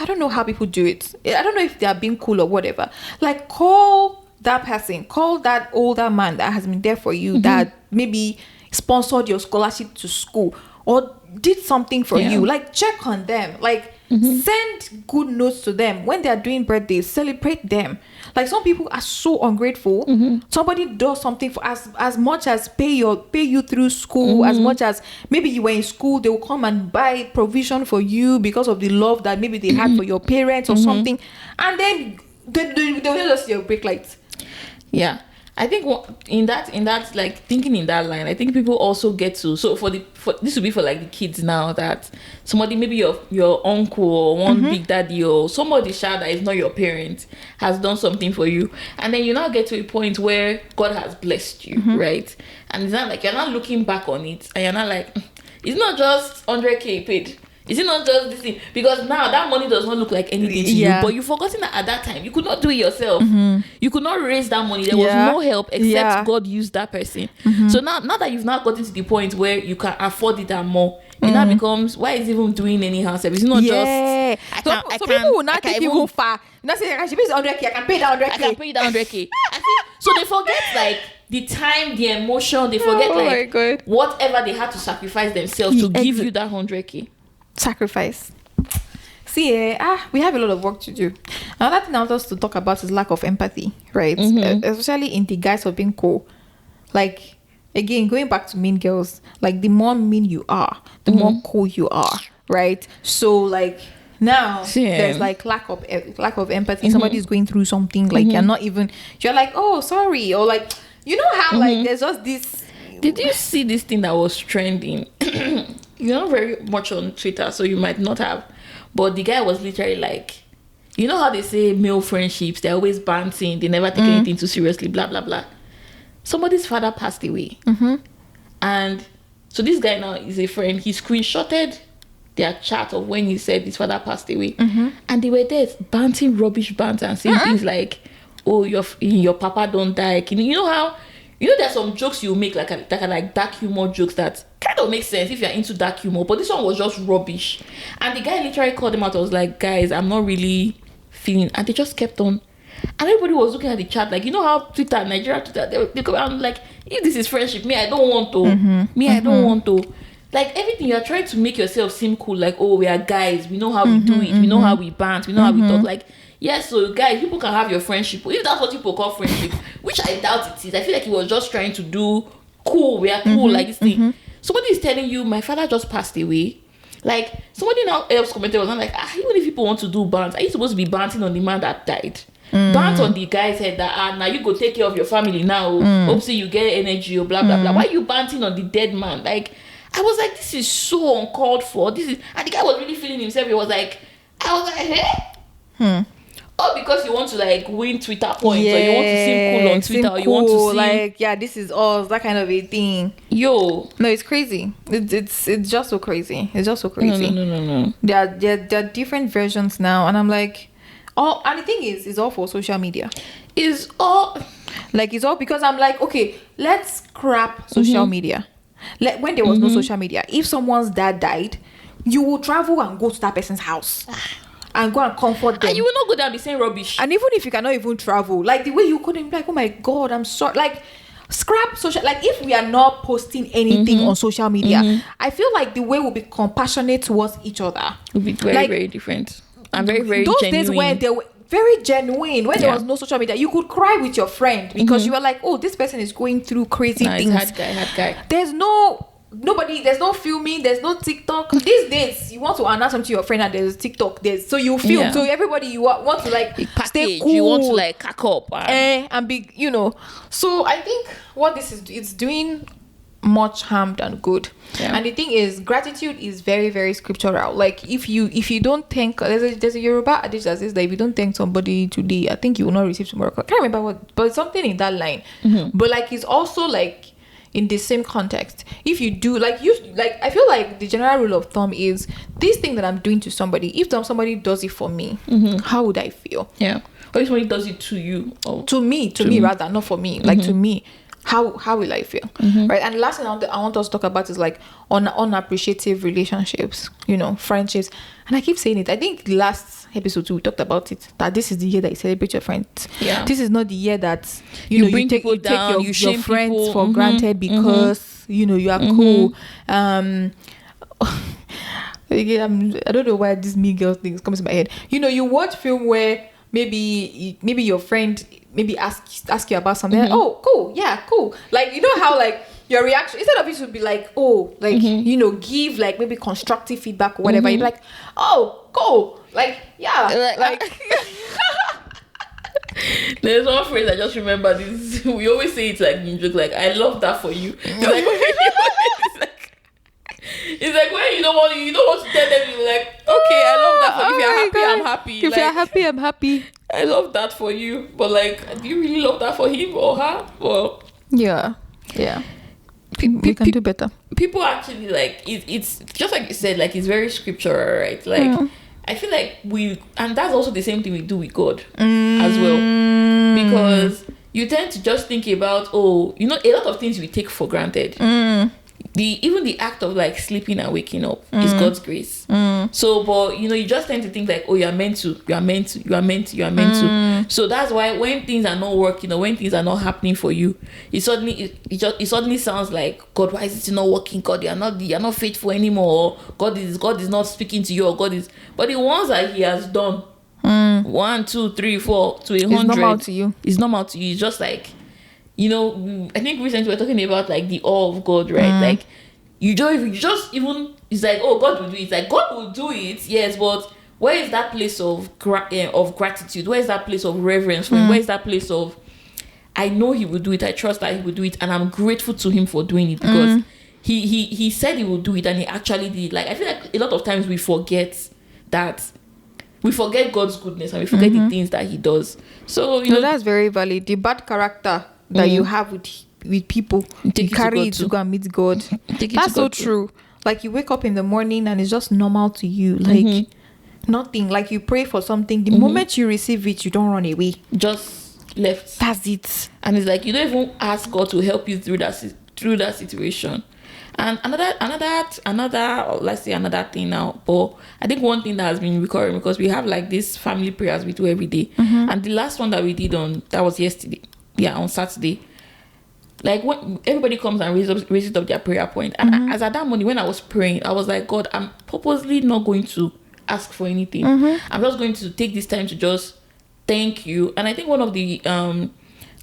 I don't know how people do it. I don't know if they are being cool or whatever. Like, call that person, call that older man that has been there for you, that maybe sponsored your scholarship to school or did something for you. Like, check on them. Like, send good notes to them when they are doing birthdays. Celebrate them. Like, some people are so ungrateful. Somebody does something for as much as pay you through school, as much as maybe you were in school, they will come and buy provision for you because of the love that maybe they had for your parents or something, and then they will just see your brake lights. I think in that like thinking in that line, I think people also get to, so for this would be for like the kids now, that somebody, maybe your uncle or one big daddy or somebody that is not your parent has done something for you, and then you now get to a point where God has blessed you, right? And it's not like you're not looking back on it and you're not like, it's not just 100k paid. Is it not just this thing? Because now that money does not look like anything to you, but you've forgotten that at that time you could not do it yourself. You could not raise that money. There was no help except God used that person. So now that you've not gotten to the point where you can afford it and more, it now becomes, why is even doing any house service? It's not just so people will not take you far. Not say I should pay 100k. I can pay that 100k. I can pay that 100k. So they forget like the time, the emotion. They forget whatever they had to sacrifice themselves to give you that 100k. Sacrifice. See, we have a lot of work to do. Another thing I want us to talk about is lack of empathy, right? Especially in the guise of being cool. Like, again, going back to mean girls, like, the more mean you are, the more cool you are, right? So like, now there's like lack of empathy. Somebody's going through something, like you're like, oh, sorry, or like, how like there's just this. Did you see this thing that was trending? You're not very much on Twitter, so you might not have. But the guy was literally like, you know how they say male friendships, they're always bouncing, they never take anything too seriously, blah, blah, blah. Somebody's father passed away. And so this guy now is a friend. He screenshotted their chat of when he said his father passed away. And they were there bouncing rubbish banter and saying things like, oh, your papa don't die. You know how... there's some jokes you make like dark humor jokes that kind of make sense if you're into dark humor, but this one was just rubbish. And the guy literally called him out. I was like, guys, I'm not really feeling, and they just kept on. And everybody was looking at the chat like, how Nigeria Twitter, they go around like, if this is friendship, me, I don't want to. I don't want to. Like, everything, you're trying to make yourself seem cool, like, oh, we are guys, we know how we do it, we know how we bant, we know how we talk. Like, yes, so guys, people can have your friendship. If that's what people call friendship, which I doubt it is. I feel like he was just trying to do cool. We are cool, like this thing. Somebody is telling you, my father just passed away. Like, somebody now else commented, was like, even if people want to do bans, are you supposed to be banting on the man that died? Bant on the guy's head that, now you go take care of your family now. Hopefully you get energy or blah, blah, blah. Why are you banting on the dead man? Like, I was like, this is so uncalled for. And the guy was really feeling himself. He was like, hey? Or because you want to like win Twitter points, or you want to seem cool on Twitter, or you want to seem like, yeah, this is us, that kind of a thing. Yo, no, it's crazy. It's just so crazy. It's just so crazy. No. There are different versions now, and I'm like, and the thing is, it's all for social media. It's all because I'm like, okay, let's scrap social media. When there was no social media, if someone's dad died, you will travel and go to that person's house. And go and comfort them. And you will not go down the same rubbish. And even if you cannot even travel, like the way you couldn't be like, oh my God, I'm sorry. Like, scrap social. Like, if we are not posting anything on social media, I feel like the way we'll be compassionate towards each other. Will be very, very different. And very, very those genuine. days where they were very genuine, when there was no social media, you could cry with your friend because you were like, oh, this person is going through crazy things. Hard guy. There's no filming, there's no TikTok. These days, you want to announce something to your friend and there's TikTok, so you film. So everybody, you want to like stay cool. You want to like cack up. And be, So I think what this is, it's doing much harm than good. Yeah. And the thing is, gratitude is very, very scriptural. Like, if you don't thank, there's a Yoruba adage that says that if you don't thank somebody today, I think you will not receive tomorrow. I can't remember what, but something in that line. But like, it's also like, in the same context, if you do I feel like the general rule of thumb is this thing that I'm doing to somebody, if somebody does it for me, how would I feel? Yeah. Or if somebody does it to you, or to me rather, not for me, like to me, how will I feel? Right. And the last thing I want us to talk about is like unappreciative relationships, friendships. And I keep saying it, I think last episode too, we talked about it, that this is the year that you celebrate your friends. Yeah. This is not the year that you take your friends for granted because you are cool. I don't know why this me girl thing comes to my head. You watch film where maybe your friend ask you about something, like, oh cool, yeah, cool, like how like your reaction, instead of it should be like, oh, like give like maybe constructive feedback or whatever, you're like, oh cool, like yeah, like there's one phrase I just remember, this we always say it like in joke, like I love that for you. It's like when you don't want to tell them, you're like, okay, I love that for you. If you're happy, I'm happy. If you're happy, I'm happy. I love that for you. But like, do you really love that for him or her? Or yeah. We can do better. People actually like it's just like you said, like it's very scriptural, right? Like I feel like and that's also the same thing we do with God as well, because you tend to just think about a lot of things we take for granted. Even the act of like sleeping and waking up is God's grace. So, but you just tend to think like, oh, you are meant to. So that's why when things are not working or when things are not happening for you, it suddenly sounds like, God, why is it not working? God, you're not faithful anymore. Or God is not speaking to you. Or God is. But the ones that He has done, 1, 2, 3, 4 to 100, it's normal to you. It's normal to you. It's just like. I think recently we were talking about like the awe of God, right? Like you just even it's like, oh, God will do it. Like God will do it, yes, but where is that place of gratitude? Where is that place of reverence for Him? Where is that place of I know He will do it. I trust that He will do it, and I'm grateful to Him for doing it because He said He will do it, and He actually did. Like I feel like a lot of times we forget God's goodness and we forget the things that He does. So that's very valid. The bad character that you have with people, you carry it to go and meet God. That's so true. Like you wake up in the morning and it's just normal to you, like nothing. Like you pray for something, the moment you receive it, you don't run away, just left. That's it. And it's like you don't even ask God to help you through that situation. And another let's say another thing now, but I think one thing that has been recurring, because we have like these family prayers we do every day, and the last one that we did that was yesterday. Yeah, on Saturday. Like when everybody comes and raises up their prayer point. And as at that morning when I was praying, I was like, God, I'm purposely not going to ask for anything. I'm just going to take this time to just thank you. And I think one of the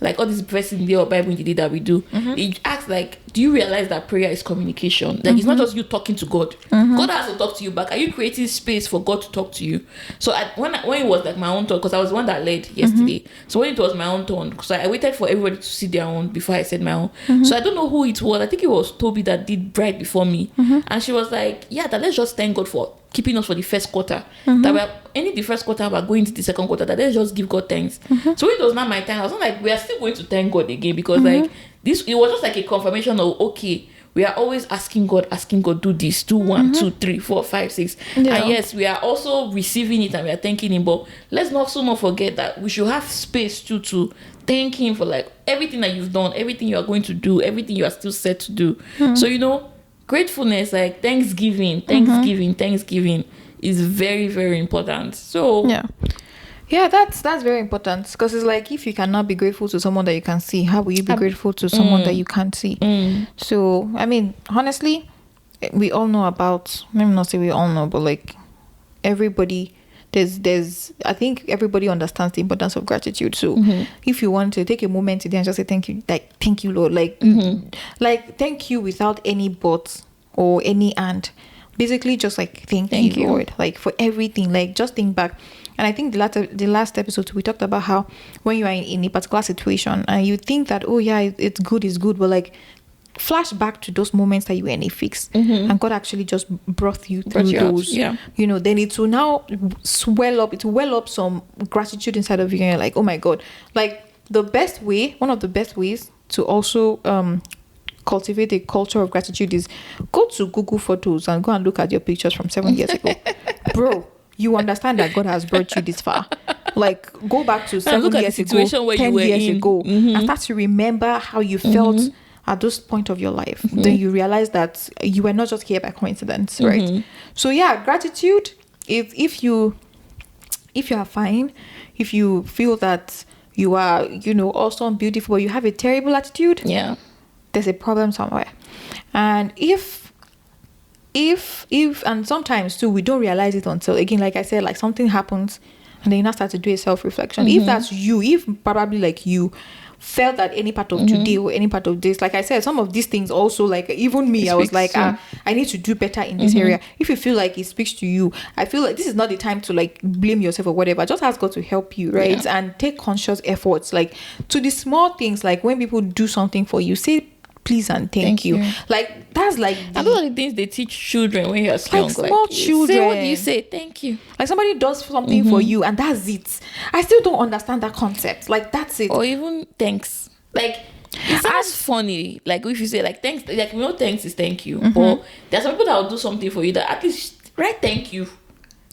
like all this verse in the or Bible in the day that we do, it asks like, do you realize that prayer is communication? Like it's not just you talking to God. God has to talk to you back. Are you creating space for God to talk to you? So when it was like my own turn, because I was the one that led yesterday. So when it was my own turn, so I waited for everybody to see their own before I said my own. So I don't know who it was. I think it was Toby that did right before me, and she was like, yeah, that let's just thank God for keeping us for the first quarter. That we're ending the first quarter, we're going to the second quarter. That let's just give God thanks. So it was not my time. I was not like, we are still going to thank God again, because like this, it was just like a confirmation of, okay, we are always asking God, do this, do 1, 2, 3, 4, 5, 6. And yes, we are also receiving it and we are thanking Him. But let's also not forget that we should have space to thank Him for like everything that you've done, everything you are going to do, everything you are still set to do. So gratefulness, like Thanksgiving is very, very important. So yeah, that's very important, because it's like, if you cannot be grateful to someone that you can see, how will you be grateful to someone that you can't see? So I mean, honestly, we all know about, maybe not say we all know, but like everybody, there's I think everybody understands the importance of gratitude. So if you want to take a moment today and just say thank you, like thank you, Lord, like thank you without any but or any and, basically just like thank you, Lord, like for everything. Like just think back. And I think the last episode we talked about how when you are in a particular situation and you think that, oh yeah, it's good, but like flash back to those moments that you were in a fix and God actually just brought you through those. Then it will now swell up some gratitude inside of you, and you're like, oh my God. Like one of the best ways to also cultivate a culture of gratitude is go to Google Photos and go and look at your pictures from 7 years ago. Bro, you understand that God has brought you this far. Like, go back to 7 years ago, 10 years ago, and start to remember how you felt at this point of your life. Then you realize that you were not just here by coincidence, right? So yeah, gratitude, if you are fine, if you feel that you are, awesome, beautiful, but you have a terrible attitude, there's a problem somewhere. And if and sometimes too, we don't realize it until, again, like I said, like something happens and then you now start to do a self-reflection. If that's you, if probably like you felt that any part of today or any part of this, like I said, some of these things also, like even me, I was like, I need to do better in this area. If you feel like it speaks to you, I feel like this is not the time to like blame yourself or whatever. Just ask God to help you, right? And take conscious efforts, like to the small things, like when people do something for you, say please and thank you. Like that's like and those are the things they teach children when you're young. Like small children. Say, what do you say? Thank you. Like somebody does something for you and that's it. I still don't understand that concept. Like that's it. Or even thanks. Like it sounds funny. Like if you say like thanks, like thanks is thank you. But there's some people that will do something for you that at least write thank you.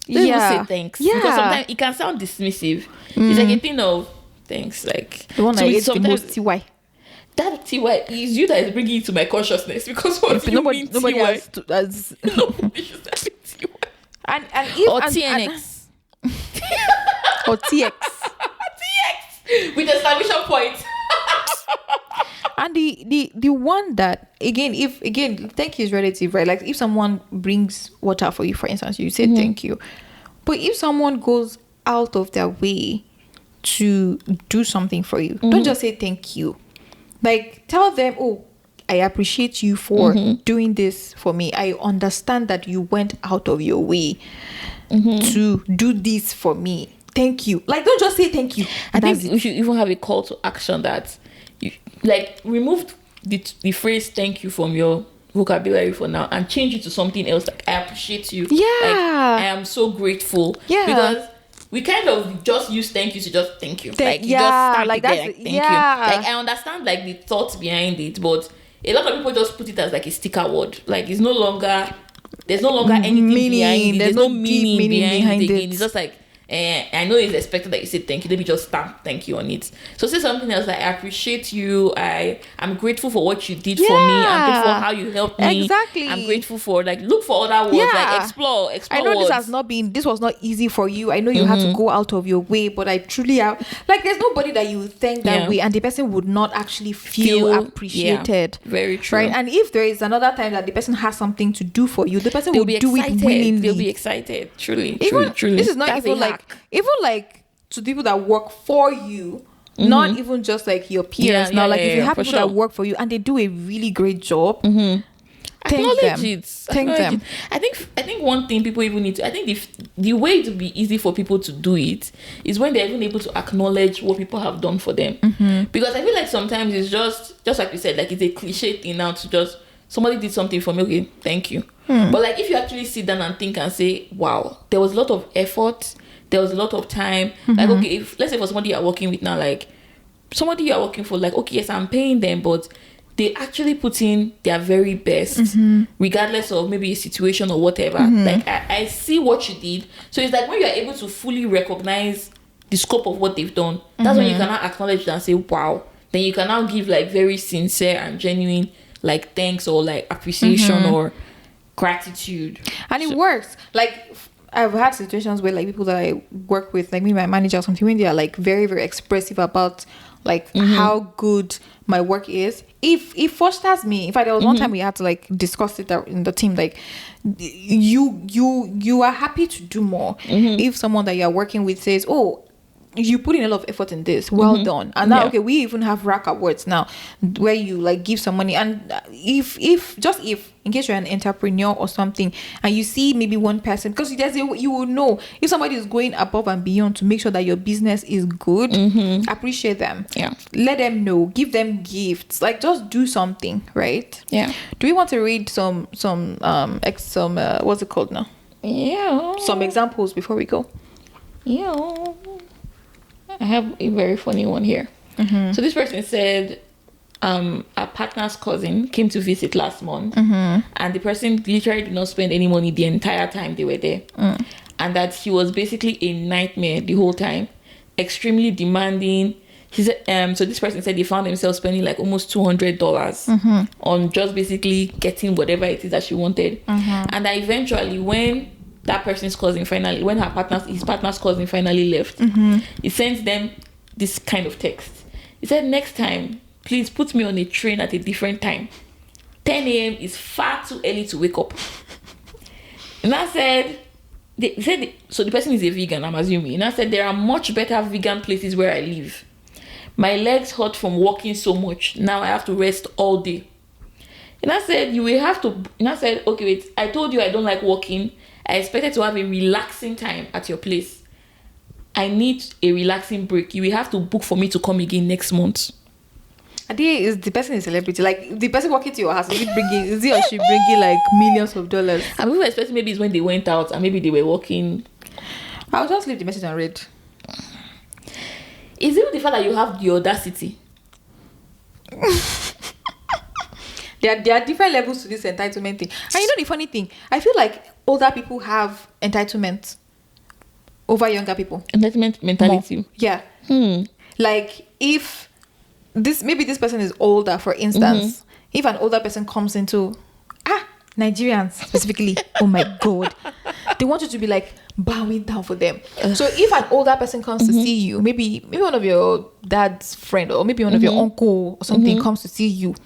Don't even say thanks. Because sometimes it can sound dismissive. It's like a thing of thanks. Like the one I hate the most, TY. That TY is you that is bringing it to my consciousness, because nobody has nobody should say TY. And if or TNX or TX with exclamation point. And the one that again thank you is relative, right? Like if someone brings water for you, for instance, you say thank you. But if someone goes out of their way to do something for you, don't just say thank you. Like tell them, oh, I appreciate you for doing this for me. I understand that you went out of your way to do this for me. Thank you. Like don't just say thank you. I think we should even have a call to action that you like remove the phrase thank you from your vocabulary for now and change it to something else, like I appreciate you. Like I am so grateful. Because we kind of just use thank you to just thank you. Like you just start like that. Like, thank you. Like I understand like the thoughts behind it, but a lot of people just put it as like a sticker word. Like it's no longer anything behind it. There's no meaning behind it again. It's just like I know it's expected that you say thank you. Let me just stamp thank you on it. So say something else like I appreciate you. I'm grateful for what you did for me. I'm grateful for how you helped me. Exactly. I'm grateful for like look for other words. Like explore. I know words. This was not easy for you. I know you had to go out of your way, but I truly have like there's nobody that you thank that way and the person would not actually feel appreciated. Very true. Right. And if there is another time that the person has something to do for you, the person will do it willingly. They'll be excited. Truly. Truly. This is not even like to people that work for you, not even just like your peers. Now, like if you have for people that work for you and they do a really great job, thank them. Thank them. I think one thing people even need to, I think the way to be easy for people to do it is when they're even able to acknowledge what people have done for them. Because I feel like sometimes it's just like you said, like it's a cliche thing now to just, somebody did something for me, okay, thank you. But like if you actually sit down and think and say, wow, there was a lot of effort, there was a lot of time. Like, okay, if let's say for somebody you're working with now, like somebody you're working for, like, okay, yes, I'm paying them, but they actually put in their very best, regardless of maybe a situation or whatever. Like I see what you did. So it's like when you're able to fully recognize the scope of what they've done, that's when you can now acknowledge that and say, wow. Then you can now give like very sincere and genuine like thanks or like appreciation or gratitude. And it works. Like I've had situations where like people that I work with, like me, my manager or something, when they are like very, very expressive about like how good my work is, if it fosters me. In fact, there was one time we had to like discuss it in the team, like you are happy to do more if someone that you're working with says, oh, you put in a lot of effort in this, well done. And now okay, we even have rack awards now where you like give some money. And if in case you're an entrepreneur or something and you see maybe one person, because you will know if somebody is going above and beyond to make sure that your business is good, appreciate them, let them know, give them gifts, like just do something, right? Do we want to read some what's it called now, some examples before we go? I have a very funny one here. So this person said our partner's cousin came to visit last month, and the person literally did not spend any money the entire time they were there, and that he was basically a nightmare the whole time, extremely demanding. He said, so this person said he found himself spending like almost $200 on just basically getting whatever it is that she wanted, and that eventually when that person's cousin finally, when his partner's cousin finally left, he sent them this kind of text. He said, next time, please put me on a train at a different time. 10 a.m. is far too early to wake up. And I said, so the person is a vegan, I'm assuming. And I said, there are much better vegan places where I live. My legs hurt from walking so much. Now I have to rest all day. And I said, you will have to, and I said, okay, wait, I told you I don't like walking. I expected to have a relaxing time at your place. I need a relaxing break. You will have to book for me to come again next month. Is the person a celebrity? Like the person walking to your house, is he or she bringing like millions of dollars? I'm even expecting maybe it's when they went out and maybe they were walking. I'll just leave the message unread. Is it the fact that you have the audacity? There are different levels to this entitlement thing. And you know the funny thing? I feel like older people have entitlement over younger people. Entitlement mentality. More. Yeah. Like if this person is older, for instance, if an older person comes into Nigerians specifically, oh my God, they want you to be like bowing down for them. So if an older person comes to see you, maybe one of your dad's friend or maybe one of your uncle or something comes to see you,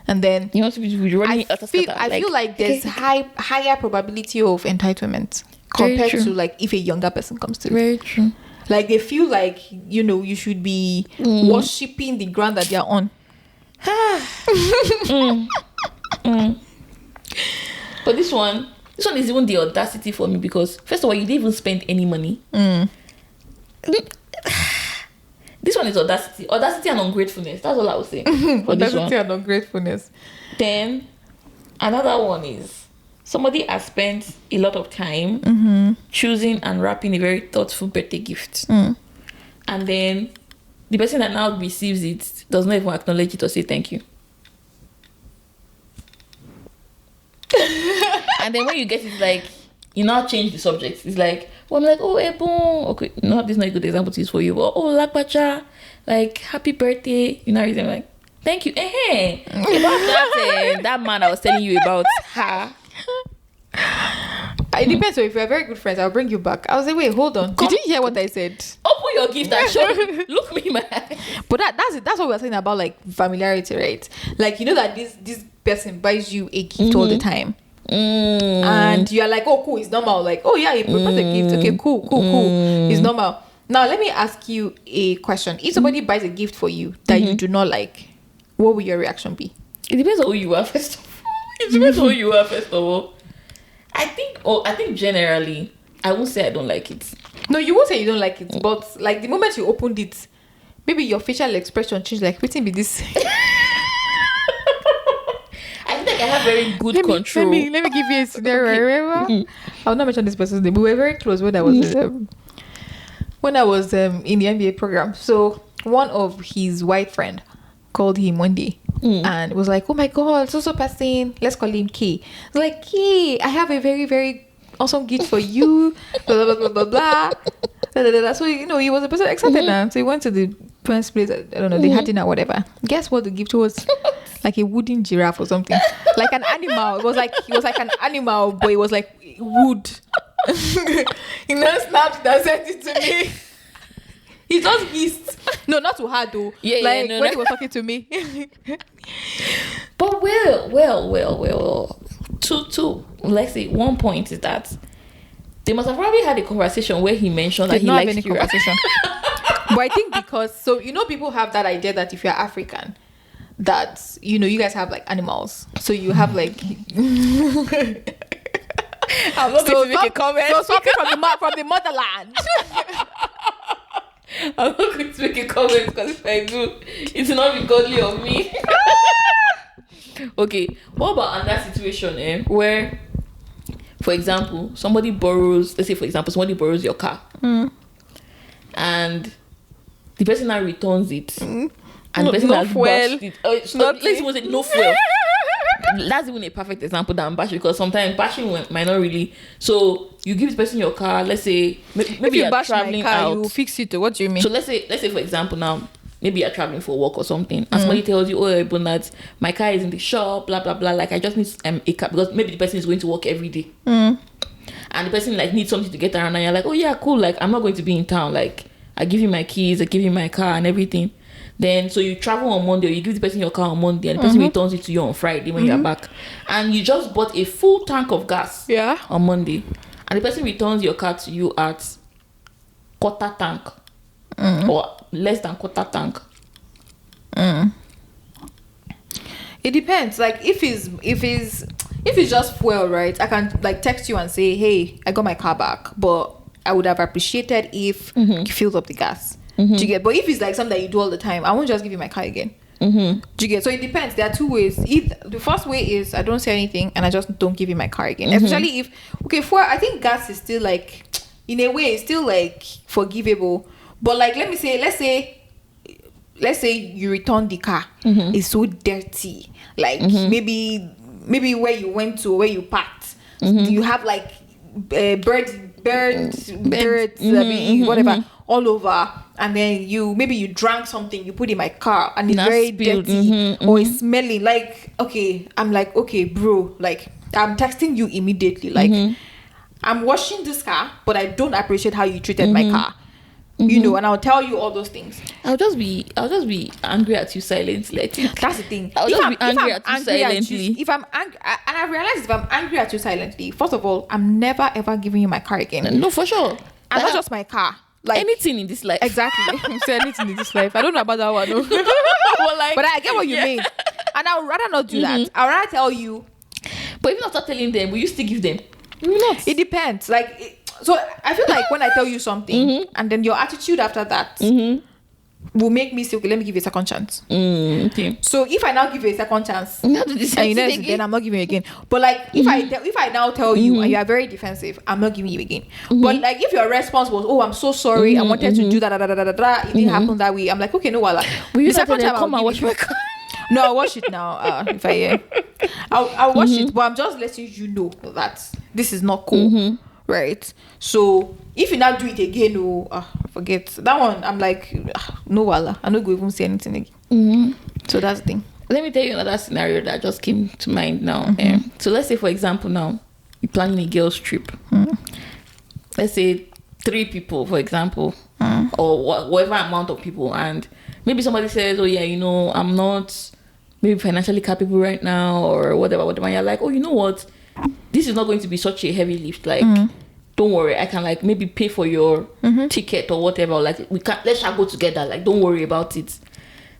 and then you want to be running. I feel like there's higher probability of entitlement compared to like if a younger person comes to you. Very true. Like they feel like you should be worshipping the ground that they are on. But this one is even the audacity for me, because first of all, you didn't even spend any money. This one is audacity and ungratefulness. That's all I would say. For this one. Audacity and ungratefulness. Then another one is somebody has spent a lot of time choosing and wrapping a very thoughtful birthday gift, and then the person that now receives it does not even acknowledge it or say thank you. And then when you get it, like you now change the subject. It's like, well, I'm like, oh, Ebun, okay, no, this is not a good example to use for you, but oh, Lakbacha, like happy birthday. You know, I'm like, thank you. About that man I was telling you about. It depends. So if we're very good friends, I'll bring you back. I was like, wait, hold on. Did you hear what I said? Open your gift and show me. Look me in my eyes. But that's it. That's what we're saying about like familiarity, right? Like you know that this person buys you a gift all the time. And you're like, oh cool, it's normal. Like, oh yeah, he proposed a gift. Okay, cool. It's normal. Now let me ask you a question. If somebody buys a gift for you that you do not like, what will your reaction be? It depends on who you are first of all. It depends on who you are first of all. I think generally, I won't say I don't like it. No, you won't say you don't like it, but like the moment you opened it, maybe your facial expression changed. Like, waiting be this. I think I have very good control. Let me give you a scenario. Okay. Remember, I'll not mention this person's name. We were very close when I was in the MBA program. So one of his white friend called him one day and was like, "Oh my God, so person, let's call him K." It's like, "K, I have a very, very awesome gift for you." Blah blah blah blah blah. So he was a person excited now. So he went to the parents' place. I don't know. They had dinner, whatever. Guess what the gift was? Like a wooden giraffe or something, like an animal. It was like an animal, but it was like wood. He now snapped and sent it to me. He just hissed. No, not to her though. When he was talking to me. But well. To let's say one point is that they must have probably had a conversation where he mentioned that he likes any conversation. But I think because people have that idea that if you're African, that you guys have like animals, so you have like. I'm not going to make a comment. So something from the motherland. I'm not going to make a comment because if I do, it's not be godly of me. Okay, what about another situation where, for example, somebody borrows your car, and the person now returns it, and the person has bashed it. Let's say no fuel. That's even a perfect example that I'm bashing, because sometimes bashing might not really. So you give the person your car. Let's say maybe you're traveling out. You fix it. What do you mean? So let's say for example now, maybe you're traveling for work or something, and somebody tells you, "Oh, but that my car is in the shop, blah blah blah. Like I just need a car because maybe the person is going to work every day, and the person like needs something to get around, and you're like, oh yeah, cool. Like I'm not going to be in town. Like I give you my keys, I give you my car and everything." Then so you travel on Monday, or you give the person your car on Monday, and the person returns it to you on Friday when you're back, and you just bought a full tank of gas on Monday, and the person returns your car to you at quarter tank or less than quarter tank. It depends. Like if it's just fuel, right? I can like text you and say, "Hey, I got my car back, but I would have appreciated if you filled up the gas." Do you get? But if it's like something that you do all the time, I won't just give you my car again. Do you get? So it depends. There are two ways. The first way is I don't say anything and I just don't give you my car again. Especially if I think gas is still like, in a way, it's still like forgivable. But like let's say you return the car, it's so dirty. Like maybe where you went to, where you parked, you have like birds, whatever, all over, and then you drank something, you put in my car, and it's very dirty, or it's smelling. Like, okay, I'm like, okay, bro, like I'm texting you immediately, like I'm washing this car, but I don't appreciate how you treated my car. And I'll tell you all those things. I'll just be angry at you silently. That's the thing. I'll just be angry at you silently. If I'm angry, and I realize if I'm angry at you silently, first of all, I'm never ever giving you my car again. No, for sure. And not just my car. Like anything in this life. Exactly. Say anything in this life. I don't know about that one. No. But I get what you mean. And I would rather not do that. I'd rather tell you. But even after telling them, will you still give them? You will not. It depends. So I feel like when I tell you something and then your attitude after that will make me say, okay, let me give you a second chance. Okay. So if I now give you a second chance and then I'm not giving you again. But like if I now tell you and you are very defensive, I'm not giving you again. But like if your response was, oh, I'm so sorry, I wanted to do that, it didn't happen that way. I'm like, okay, no, wala. Will you second time come and wash my car? No, I'll wash it now. I'll wash it, but I'm just letting you know that this is not cool. Right, so if you not do it again, forget that one. I'm like, no, wala, I'm not going to even say anything again. So that's the thing. Let me tell you another scenario that just came to mind now. So let's say, for example, now you're planning a girls' trip. Let's say 3 people, for example, or whatever amount of people, and maybe somebody says, "Oh yeah, I'm not maybe financially capable right now," or whatever. And you're like, "Oh, you know what? This is not going to be such a heavy lift. Like, don't worry, I can like maybe pay for your ticket or whatever. Like let's go together. Like don't worry about it.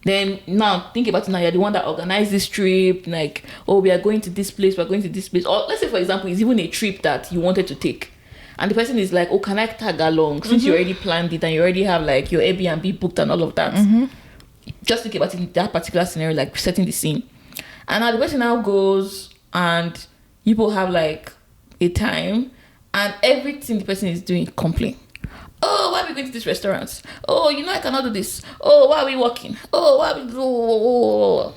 Then now think about it now. You're the one that organized this trip. Like, oh, we are going to this place. We're going to this place. Or let's say, for example, it's even a trip that you wanted to take, and the person is like, oh, can I tag along? Since you already planned it and you already have like your Airbnb booked and all of that. Just think about it in that particular scenario, like setting the scene. And now the person now goes and people have like a time, and everything the person is doing complain. Oh, why are we going to this restaurant? Oh, I cannot do this. Oh, why are we walking? Oh, why are we... Oh.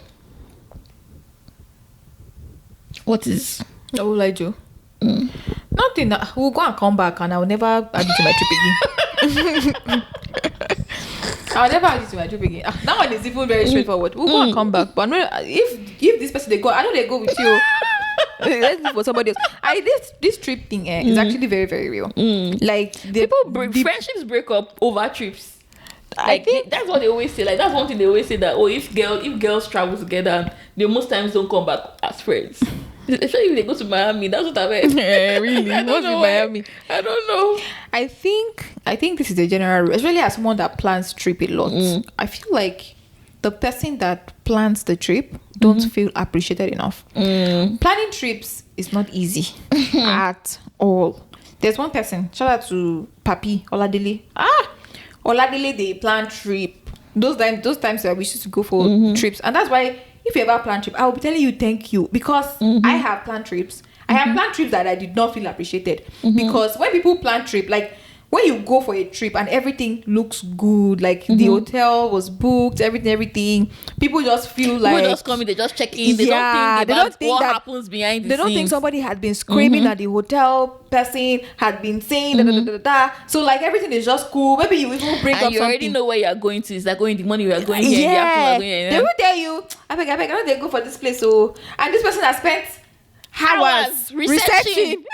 What is... What will I do? Nothing. We'll go and come back and I'll never add it to my trip again. I'll never add it to my trip again. That one is even very straightforward. We'll go and come back. But no, if this person, they go, I know they go with you. Let's look for somebody else. This trip thing is actually very, very real. Like friendships break up over trips. I think that's what they always say. Like that's one thing they always say, that if girls travel together, they most times don't come back as friends. Especially if they go to Miami. That's what I meant. Yeah, really. I don't know Miami. I don't know. I think this is a general rule, especially as someone that plans trip a lot. I feel like the person that plans the trip don't feel appreciated enough. Planning trips is not easy at all. There's one person, shout out to Papi Oladele. Oladele, they plan trip. Those times that we used to go for trips, and that's why if you ever plan trip, I will be telling you thank you, because I have planned trips. I have planned trips that I did not feel appreciated, because when people plan trip, like when you go for a trip and everything looks good, like the hotel was booked, everything, people just feel like people just come in, they just check in, they don't think what happens behind the scenes. They don't think somebody had been screaming at the hotel person, had been saying so like everything is just cool. Maybe you even break up something. You already know where you are going to. It's like going the morning we are going here, the afternoon we are going here. They will tell you, I beg, I know they go for this place, so and this person has spent hours researching.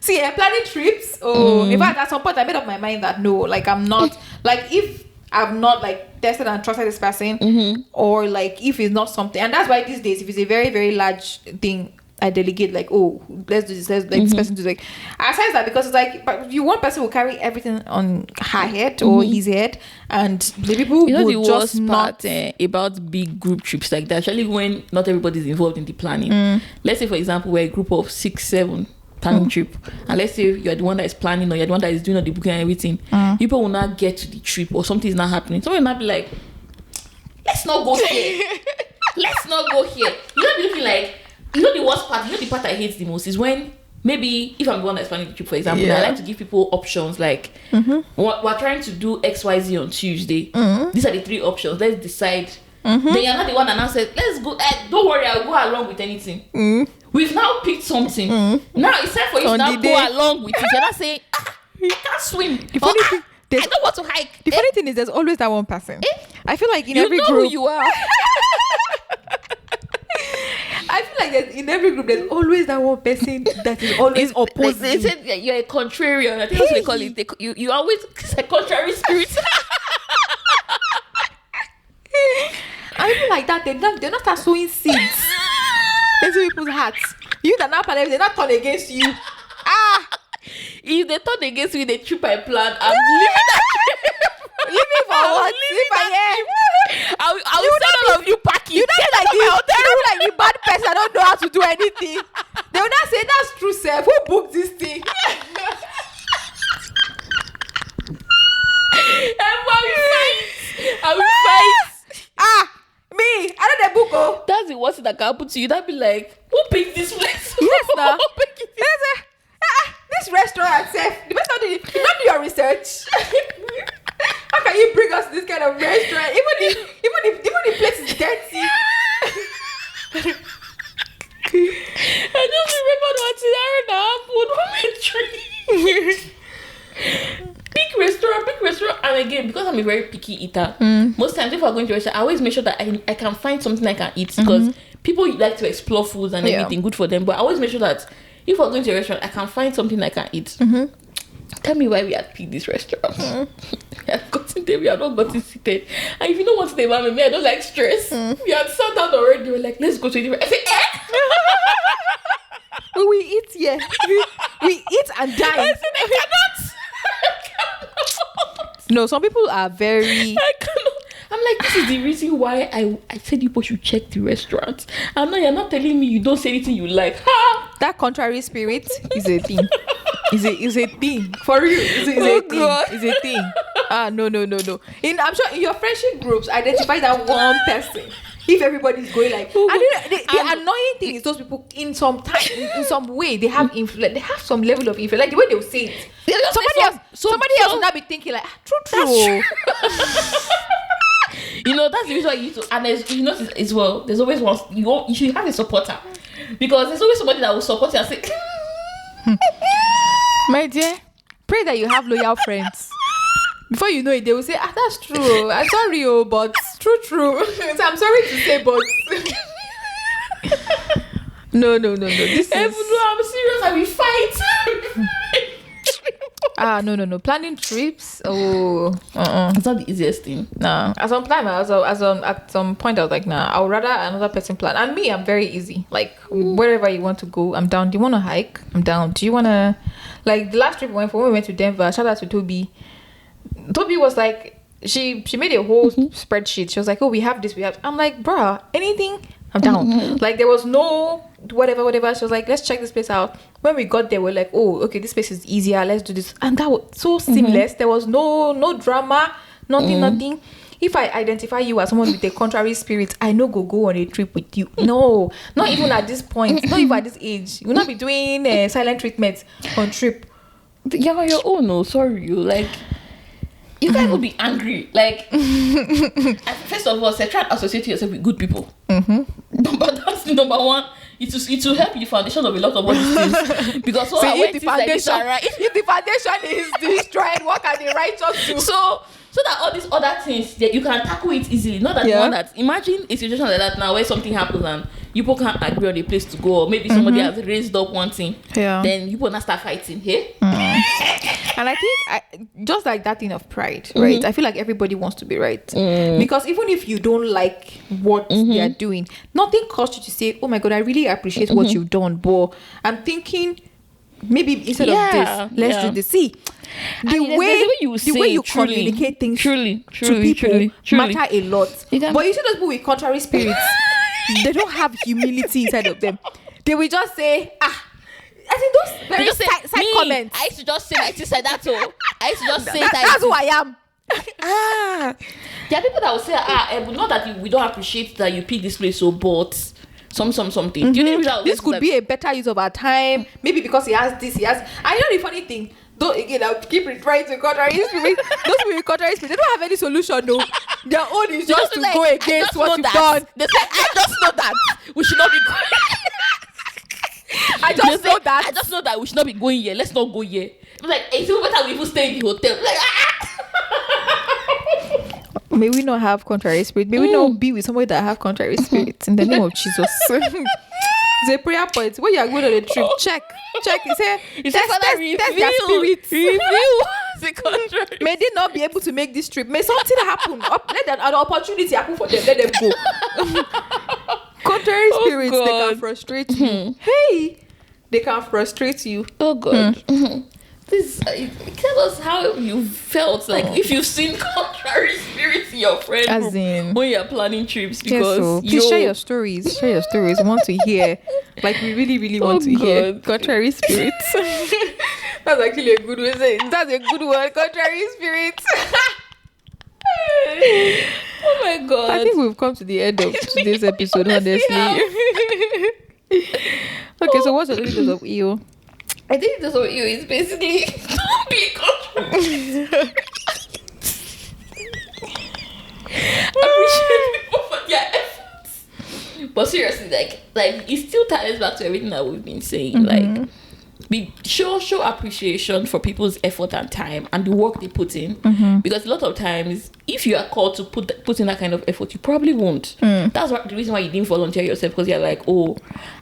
See, planning trips. In fact, at some point, I made up my mind that no, like I'm not, like if I've not like tested and trusted this person, or like if it's not something, and that's why these days, if it's a very, very large thing, I delegate. Like, oh, let's do this. Let's like this person to like. I say that because it's like, but you one person will carry everything on her head or his head, and the people will just not. About big group trips like that. Actually, when not everybody's involved in the planning. Let's say, for example, we're a group of 6, 7. Planning trip, and let's say you're the one that is planning or you're the one that is doing all the booking and everything, people will not get to the trip or something is not happening. Someone will not be like, let's not go here. Let's not go here. You know, be looking like, the worst part, the part I hate the most is when maybe if I'm the one that's planning the trip, for example, I like to give people options like, we're trying to do XYZ on Tuesday. These are the 3 options. Let's decide. Then you're not the one that now says, let's go. Don't worry, I'll go along with anything. We've now picked something. Now it's time for you to now go along with it. You're not saying, I can't swim. I don't want to hike. The funny thing is, there's always that one person. I feel like in every group, who you are. I feel like in every group, there's always that one person that is always opposing. They said you're a contrarian. I think that's what they call it. You always a contrary spirit. I feel like that. They're not start sowing seeds into people's hearts. You that now plan, they're not turn against you. If they turn against you, they trip I plan. I'm leaving that trip. Leaving for what? I will send all of you packing. You don't like the bad person. I don't know how to do anything. They will not say that's true, self. Who booked this thing? I will fight. Me, I know the book. Oh, that's the worst thing that can happen to you. That be like, who picked this place? Yes, now. This restaurant, safe. The best you don't do your research. How can you bring us this kind of restaurant? Even the place is dirty. I just remember what scenario that happened on my tree. Big restaurant, and again, because I'm a very picky eater, most times if I'm going to a restaurant, I always make sure that I can find something I can eat, because people like to explore foods and everything, good for them, but I always make sure that if I'm going to a restaurant, I can find something I can eat. Tell me why we had picked this restaurant. We had gotten there, we had not gotten seated, and if you don't want to stay by me, I don't like stress. We had sat down already, we were like, let's go to a different. I said, we eat here. and dying. I said I cannot. No, some people are very. I cannot. I'm like, this is the reason why I said people should check the restaurant. And now you're not telling me you don't say anything you like. Ha! That contrary spirit is a thing. Is a thing for real. Is a thing. Is a thing. No. I'm sure in your friendship groups, identify that one person. If everybody's going like, the annoying thing is those people in some time, in some way, they have influence. They have some level of influence. Like the way they'll say it. Somebody else will not be thinking like, true. You know, that's the reason why you need to, and you notice as well, there's always one, you should have a supporter, because there's always somebody that will support you and say, my dear, pray that you have loyal friends. Before you know it, they will say, that's true. I'm sorry, but true. So I'm sorry to say, but no. This is... I'm serious. I will fight. No. Planning trips. It's not the easiest thing. Nah. At some point, I was like, nah. I would rather another person plan. And me, I'm very easy. Like wherever you want to go, I'm down. Do you want to hike? I'm down. Do you want to? Like the last trip when we went to Denver. Shout out to Toby. Toby was like, she made a whole spreadsheet. She was like, oh, we have this, we have. I'm like, bruh, anything, I'm down. Like there was no whatever. She was like, let's check this place out. When we got there, we're like, oh, okay, this place is easier. Let's do this, and that was so seamless. There was no drama, nothing. If I identify you as someone with a contrary spirit, I know go on a trip with you. No, not even at this point. Not even at this age. You will not be doing silent treatment on trip. Yeah, your own. No, sorry, you like. You guys will be angry. Like, first of all, try to associate yourself with good people. But that's number one. It will help you the foundation of a lot of other things. Because so if the foundation is destroyed, what can the righteous do? So that all these other things that you can tackle it easily. Not that one that, imagine a situation like that now where something happens and you people can't agree on a place to go, or maybe somebody has raised up one thing. Yeah. Then you people not start fighting here. And I think just like that thing of pride, right? I feel like everybody wants to be right. Because even if you don't like what they are doing, nothing caused you to say, oh my God, I really appreciate what you've done. But I'm thinking maybe instead of this, let's do this. See, the way you communicate things to people matter a lot. But you see those people with contrary spirits, they don't have humility inside of them. They will just say, I think those very side comments. I used to just say like this like that too. I used to just say that. That's who I am. There are people that will say, not that we don't appreciate that you pick this place, so but something. Do you know this could be a better use of our time? Maybe because he has this, I know the funny thing. Don't again. I'll keep referring to contrary spirit. Those people with contrary spirit, they don't have any solution though. Their own is just to go against what you've done. They say, I just know that we should not be going. I just know that we should not be going here. Let's not go here. I'm like, it's even better we even stay in the hotel. Like, may we not have contrary spirit. May we not be with somebody that have contrary spirits in the name of Jesus. It's a prayer point. When you are going on a trip, check. Test their spirits. Review the contrary. May they not be able to make this trip. May something happen. Let an opportunity happen for them. Let them go. Contrary spirits, they can frustrate you. Hey, they can frustrate you. Oh God. This tell us how you felt like if you've seen contrary spirits in your friend group when you're planning trips, because please share your stories. We want to hear, like we really want to hear contrary spirits. That's actually a good way. That's a good word, contrary spirits. Oh my God, I think we've come to the end of today's episode, honestly. Okay, so what's the details of EO? I think that's what you is basically don't be contrary. Appreciate people for their efforts. But seriously, like it still ties back to everything that we've been saying. Like show appreciation for people's effort and time and the work they put in. Because a lot of times, if you are called to put in that kind of effort, you probably won't. That's the reason why you didn't volunteer yourself, because you're like, oh.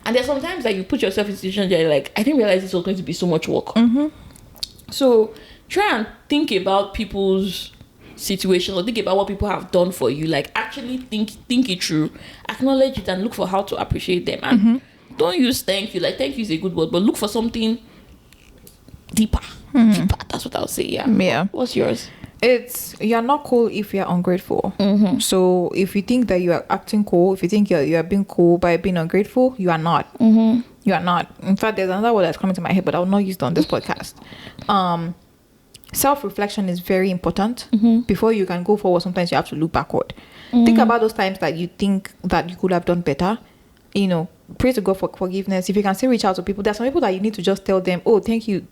And there's sometimes that you put yourself in situations where you're like, I didn't realize this was going to be so much work. So try and think about people's situation, or think about what people have done for you. Like actually think it through, acknowledge it, and look for how to appreciate them. And don't use thank you. Like thank you is a good word, but look for something deeper. That's what I would say. Yeah. What's yours? It's you're not cool if you're ungrateful. So if you think that you are acting cool, if you think you are being cool by being ungrateful, you are not. You are not. In fact, there's another word that's coming to my head, but I will not use it on this podcast. Self-reflection is very important. Before you can go forward, sometimes you have to look backward. Think about those times that you think that you could have done better. Pray to God for forgiveness. If you can still reach out to people, there's some people that you need to just tell them, oh, thank you,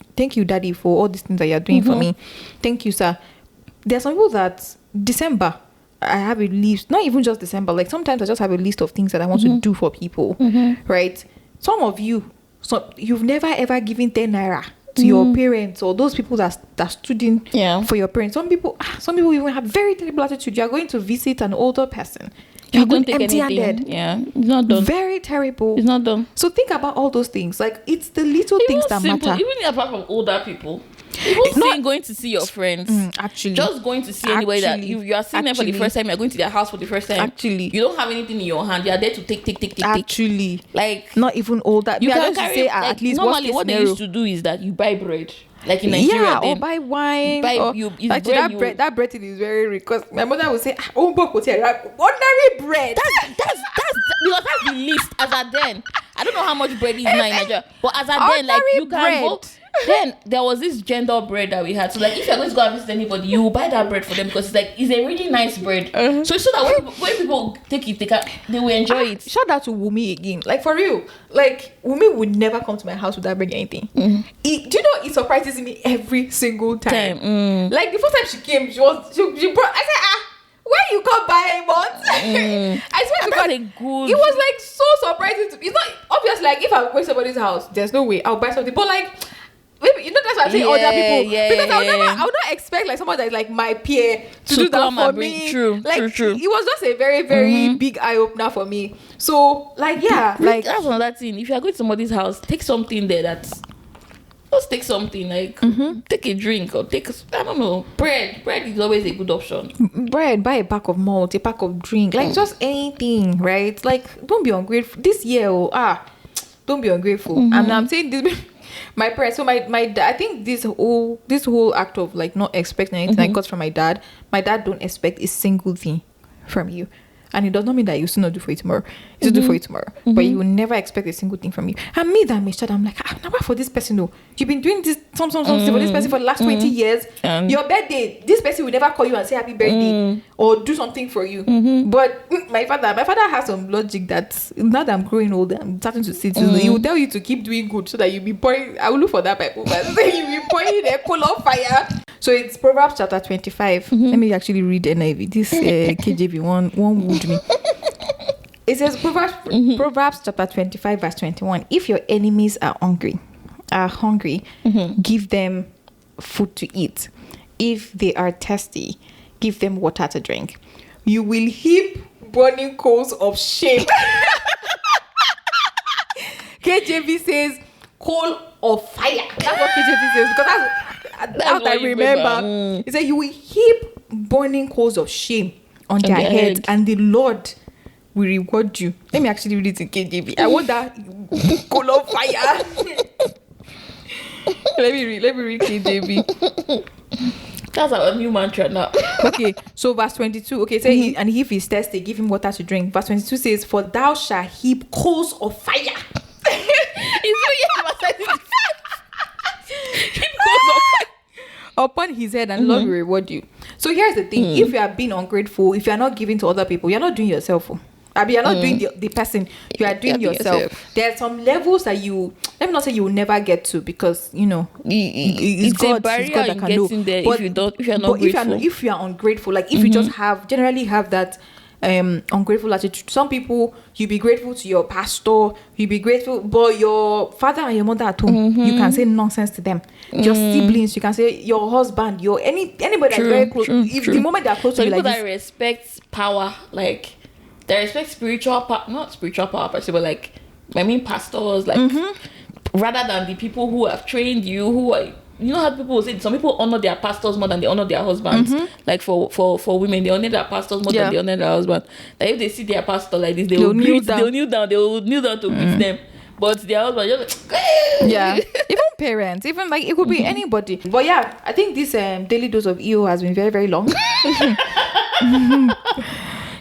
daddy, for all these things that you're doing for me. Thank you, sir. There's some people that December, I have a list, not even just December, like sometimes I just have a list of things that I want to do for people, right? Some of you, you've never ever given 10 naira to your parents or those people that stood in for your parents. Some people even have very terrible attitude. You are going to visit an older person. You're going empty-handed. Yeah, it's not done. Very terrible. It's not done. So think about all those things. Like, it's the little things that simple, matter. Even apart from older people. Even going to see your friends. Actually. Just going to see anywhere that you are seeing them for the first time, you're going to their house for the first time. Actually. You don't have anything in your hand. You are there to take. Actually. Like, not even all that. You can carry, say, at least normally what they used to do is that you buy bread. Like in Nigeria, or buy wine. That bread thing is very rich. Because my mother would say, ordinary bread. That's because that's the least as at then. I don't know how much bread is now in Nigeria, but as at then, like you can go. Then there was this gender bread that we had. So like if you're going to go and visit anybody, you will buy that bread for them because it's a really nice bread. So that when people take it, they will enjoy it. Shout out to Wumi again. Like for real. Like Wumi would never come to my house without bringing anything. Do you know it surprises me every single time? Like the first time she came, she brought. I said, where you come buy month? I swear to God, it was like so surprising to me. It's not obvious. Like if I'm going to somebody's house, there's no way I'll buy something. But like. Maybe, that's why I'm saying other people. Because I would not expect like someone that's like my peer to do that for me. True. It was just a very, very big eye opener for me. So like like that's another thing. If you are going to somebody's house, take something there just take something like take a drink or I don't know, bread. Bread is always a good option. Bread, buy a pack of malt, a pack of drink, like just anything, right? Like don't be ungrateful this year. Don't be ungrateful. And I'm saying this. My parents, so my dad, I think this whole act of like not expecting anything I got from my dad don't expect a single thing from you. And it does not mean that you still not do for you tomorrow. You still do for you tomorrow. But you will never expect a single thing from you. And me, that Mr. I'm like, never for this person, no. You've been doing this something for this person for the last 20 years. Your birthday, this person will never call you and say happy birthday or do something for you. But my father has some logic that now that I'm growing older, I'm starting to see this. He will tell you to keep doing good so that you'll be pouring. I will look for that Bible, but you'll be pouring a coal of fire. So it's Proverbs chapter 25. Let me actually read NIV. This KJV one would me. It says Proverbs chapter 25 verse 21. If your enemies are hungry, give them food to eat. If they are thirsty, give them water to drink. You will heap burning coals of shame. KJV says coal of fire. That's what KJV says because that's I remember. He said you will heap burning coals of shame on their heads, and the Lord will reward you. Let me actually read it in KJV. I want that coal of fire. let me read KJV. That's our new mantra now. Okay, so verse 22. Okay, say and if he's thirsty, give him water to drink. Verse 22 says, "For thou shalt heap coals of fire." Upon his head, and Lord will reward you. So here's the thing: if you are being ungrateful, if you are not giving to other people, you're not doing yourself. You're not doing the person. You are doing yourself. There are some levels that let me not say you will never get to because it's God, a barrier it's God that in can getting there. But, if you're not grateful, if you are ungrateful, like if you just generally have that ungrateful attitude. Some people, you be grateful to your pastor, you be grateful, but your father and your mother at home, you can say nonsense to them. Your siblings, you can say your husband, your anybody that's very close. The moment they are close to you, people like that respect power, like they respect spiritual power, not spiritual power per se, but like pastors, like rather than the people who have trained you, who are. You know how people will say some people honor their pastors more than they honor their husbands. Like for women, they honor their pastors more than they honor their husband. Like if they see their pastor like this, they will kneel down. They will kneel down to greet them. but their husband just like, Yeah, even parents, even like it could be anybody. But yeah, I think this daily dose of EO has been very, very long.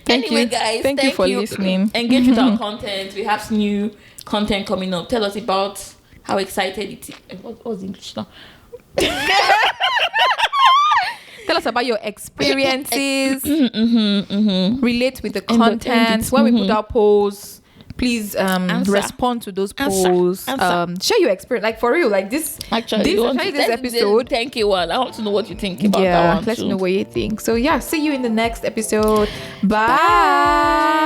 Anyway, guys, thank you for listening. Engage with our content. We have new content coming up. Tell us about how excited it is. What's English now? Tell us about your experiences. Relate with the content. When we put out polls, please respond to those polls. Share your experience, like for real, like this. Actually, this episode. Thank you, one. I want to know what you think about that one. Let's know what you think. So yeah, see you in the next episode. Bye.